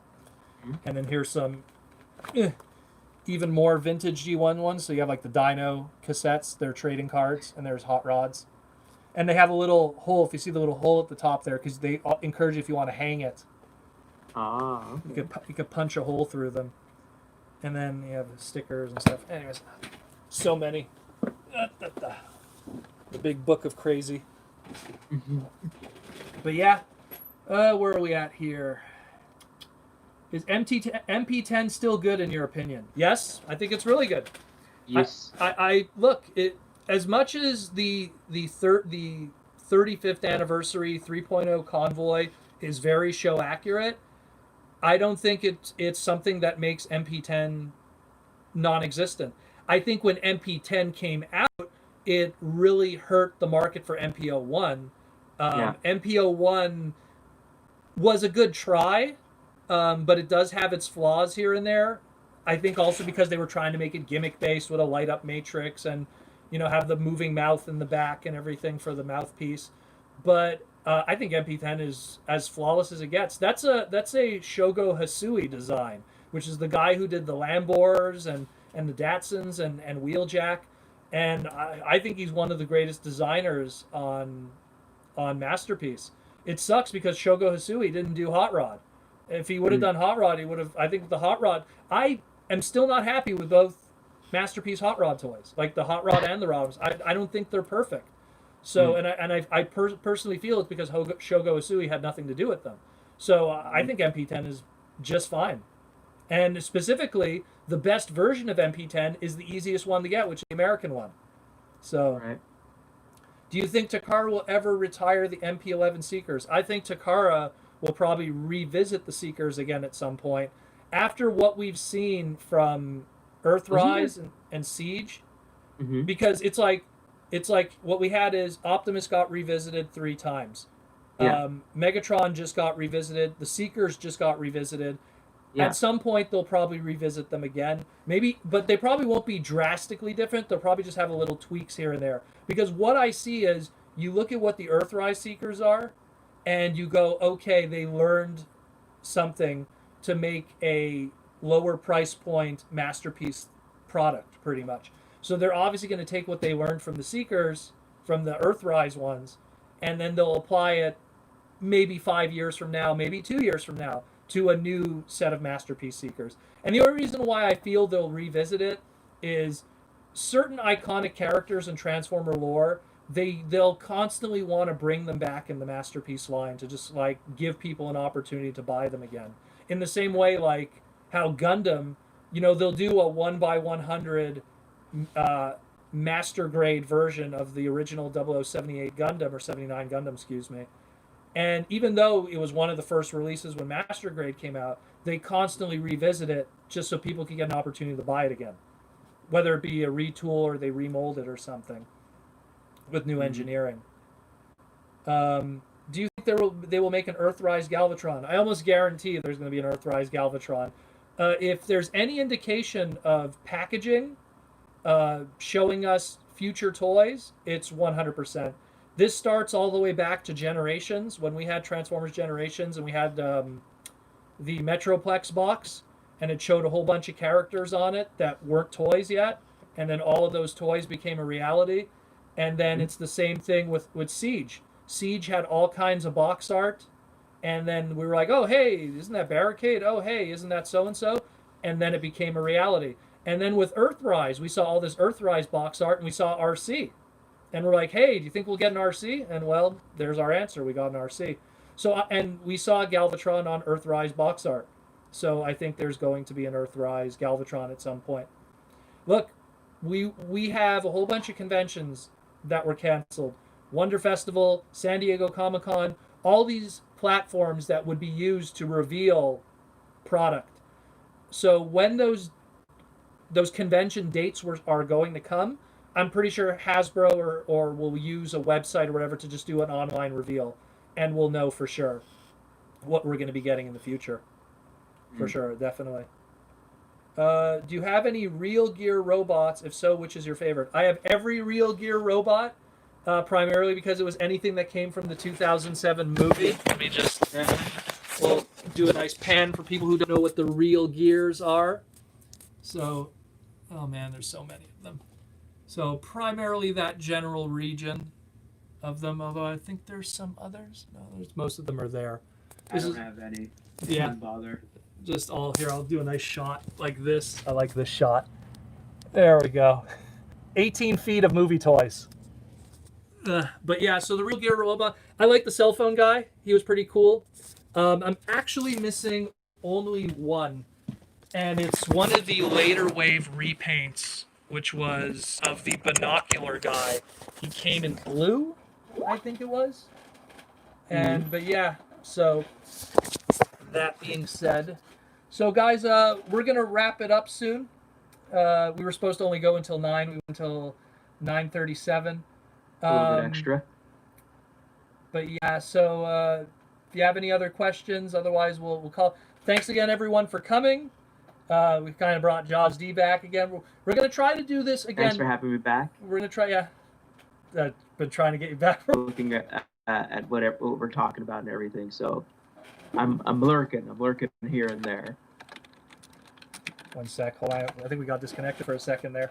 and then here's some even more vintage G1 ones. So you have like the Dino cassettes. They're trading cards, and there's Hot Rods, and they have a little hole. If you see the little hole at the top there, because they encourage you if you want to hang it. Okay. You could punch a hole through them. And then you have stickers and stuff. Anyways, so many. The big book of crazy. But yeah, where are we at here? Is MP10 still good in your opinion? Yes, I think it's really good.
Yes.
I look, as much as the 35th anniversary 3.0 convoy is very show accurate, I don't think it's something that makes MP10 non-existent. I think when MP10 came out, it really hurt the market for MPO1. MPO1 was a good try, but it does have its flaws here and there. I think also because they were trying to make it gimmick based with a light up matrix and have the moving mouth in the back and everything for the mouthpiece. But I think MP10 is as flawless as it gets. That's a Shogo Hasui design, which is the guy who did the Lambors and the Datsuns and Wheeljack, and I think he's one of the greatest designers on Masterpiece. It sucks because Shogo Hasui didn't do Hot Rod. If he would have done Hot Rod, he would have. I think the Hot Rod. I am still not happy with both Masterpiece Hot Rod toys, like the Hot Rod and the Rods. I don't think they're perfect. So I personally feel it's because Shogo Hasui had nothing to do with them. So I think MP10 is just fine. And specifically, the best version of MP10 is the easiest one to get, which is the American one. So, do you think Takara will ever retire the MP11 Seekers? I think Takara will probably revisit the Seekers again at some point. After what we've seen from Earthrise and Siege, because it's like what we had is Optimus got revisited 3 times. Megatron just got revisited. The Seekers just got revisited. At some point, they'll probably revisit them again. Maybe, but they probably won't be drastically different. They'll probably just have a little tweaks here and there. Because what I see is, you look at what the Earthrise Seekers are, and you go, okay, they learned something to make a lower price point Masterpiece product, pretty much. So they're obviously going to take what they learned from the Seekers, from the Earthrise ones, and then they'll apply it maybe 5 years from now, maybe 2 years from now, to a new set of Masterpiece Seekers. And the only reason why I feel they'll revisit it is certain iconic characters in Transformer lore, they'll constantly want to bring them back in the Masterpiece line to just like give people an opportunity to buy them again. In the same way like how Gundam, they'll do a 1x100 master grade version of the original 0078 Gundam, or 79 Gundam, excuse me. And even though it was one of the first releases when Master Grade came out, they constantly revisit it just so people can get an opportunity to buy it again. Whether it be a retool or they remold it or something with new engineering. Do you think they will make an Earthrise Galvatron? I almost guarantee there's going to be an Earthrise Galvatron. If there's any indication of packaging showing us future toys, it's 100%. This starts all the way back to Generations, when we had Transformers Generations and we had the Metroplex box, and it showed a whole bunch of characters on it that weren't toys yet, and then all of those toys became a reality. And then it's the same thing with Siege. Siege had all kinds of box art, and then we were like, oh, hey, isn't that Barricade? Oh, hey, isn't that so-and-so? And then it became a reality. And then with Earthrise, we saw all this Earthrise box art, and we saw RC. And we're like, hey, do you think we'll get an RC? And well, there's our answer. We got an RC. So, and we saw Galvatron on Earthrise box art. So I think there's going to be an Earthrise Galvatron at some point. Look, we have a whole bunch of conventions that were canceled. Wonder Festival, San Diego Comic-Con, all these platforms that would be used to reveal product. So when those convention dates are going to come, I'm pretty sure Hasbro or will use a website or whatever to just do an online reveal, and we'll know for sure what we're going to be getting in the future. For sure, definitely. Do you have any Real Gear robots? If so, which is your favorite? I have every Real Gear robot, primarily because it was anything that came from the 2007 movie. Let me just we'll do a nice pan for people who don't know what the Real Gears are. So, oh man, there's so many of them. So primarily that general region of them, although I think there's some others. No, most of them are there.
I don't have any.
Yeah.
Don't bother.
Just all here. I'll do a nice shot like this. I like this shot. There we go. 18 feet of movie toys. But yeah, so the Real Gear robot. I like the cell phone guy. He was pretty cool. I'm actually missing only one, and it's one of the later wave repaints which was of the binocular guy. He came in blue, I think it was. And but yeah, so that being said, so guys, we're gonna wrap it up soon. We were supposed to only go until 9. We went until 9:37.
A little bit extra.
But yeah, so if you have any other questions, otherwise we'll call. Thanks again, everyone, for coming. We kind of brought JawzD back again. We're gonna try to do this again.
Thanks for having me back.
We're gonna try. Yeah, I've been trying to get you back.
Looking at what we're talking about and everything. So I'm lurking. I'm lurking here and there.
One sec. Hold on. I think we got disconnected for a second there.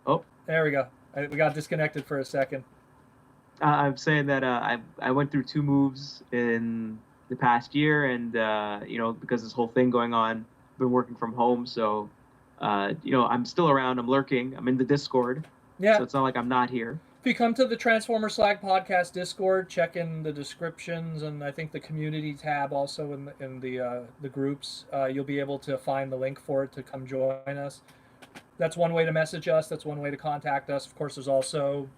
Oh,
there we go. We got disconnected for a second.
I'm saying that I went through 2 moves in the past year, and you know, because this whole thing going on, I've been working from home, so you know, I'm still around. I'm lurking. I'm in the Discord.
Yeah.
So it's not like I'm not here.
If you come to the Transformer Slag podcast Discord, check in the descriptions and I think the community tab also in the groups. You'll be able to find the link for it to come join us. That's one way to message us. That's one way to contact us. Of course, there's also,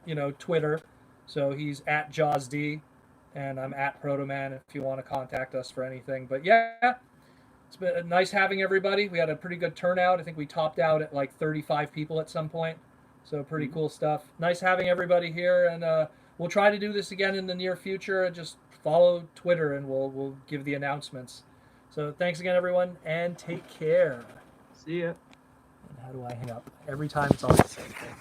you know, Twitter. So he's at JawzD, and I'm at Protoman if you want to contact us for anything. But yeah, it's been nice having everybody. We had a pretty good turnout. I think we topped out at like 35 people at some point. So pretty cool stuff. Nice having everybody here, and we'll try to do this again in the near future. Just follow Twitter, and we'll give the announcements. So thanks again, everyone, and take care.
See ya.
And how do I hang up? Every time it's all the same thing.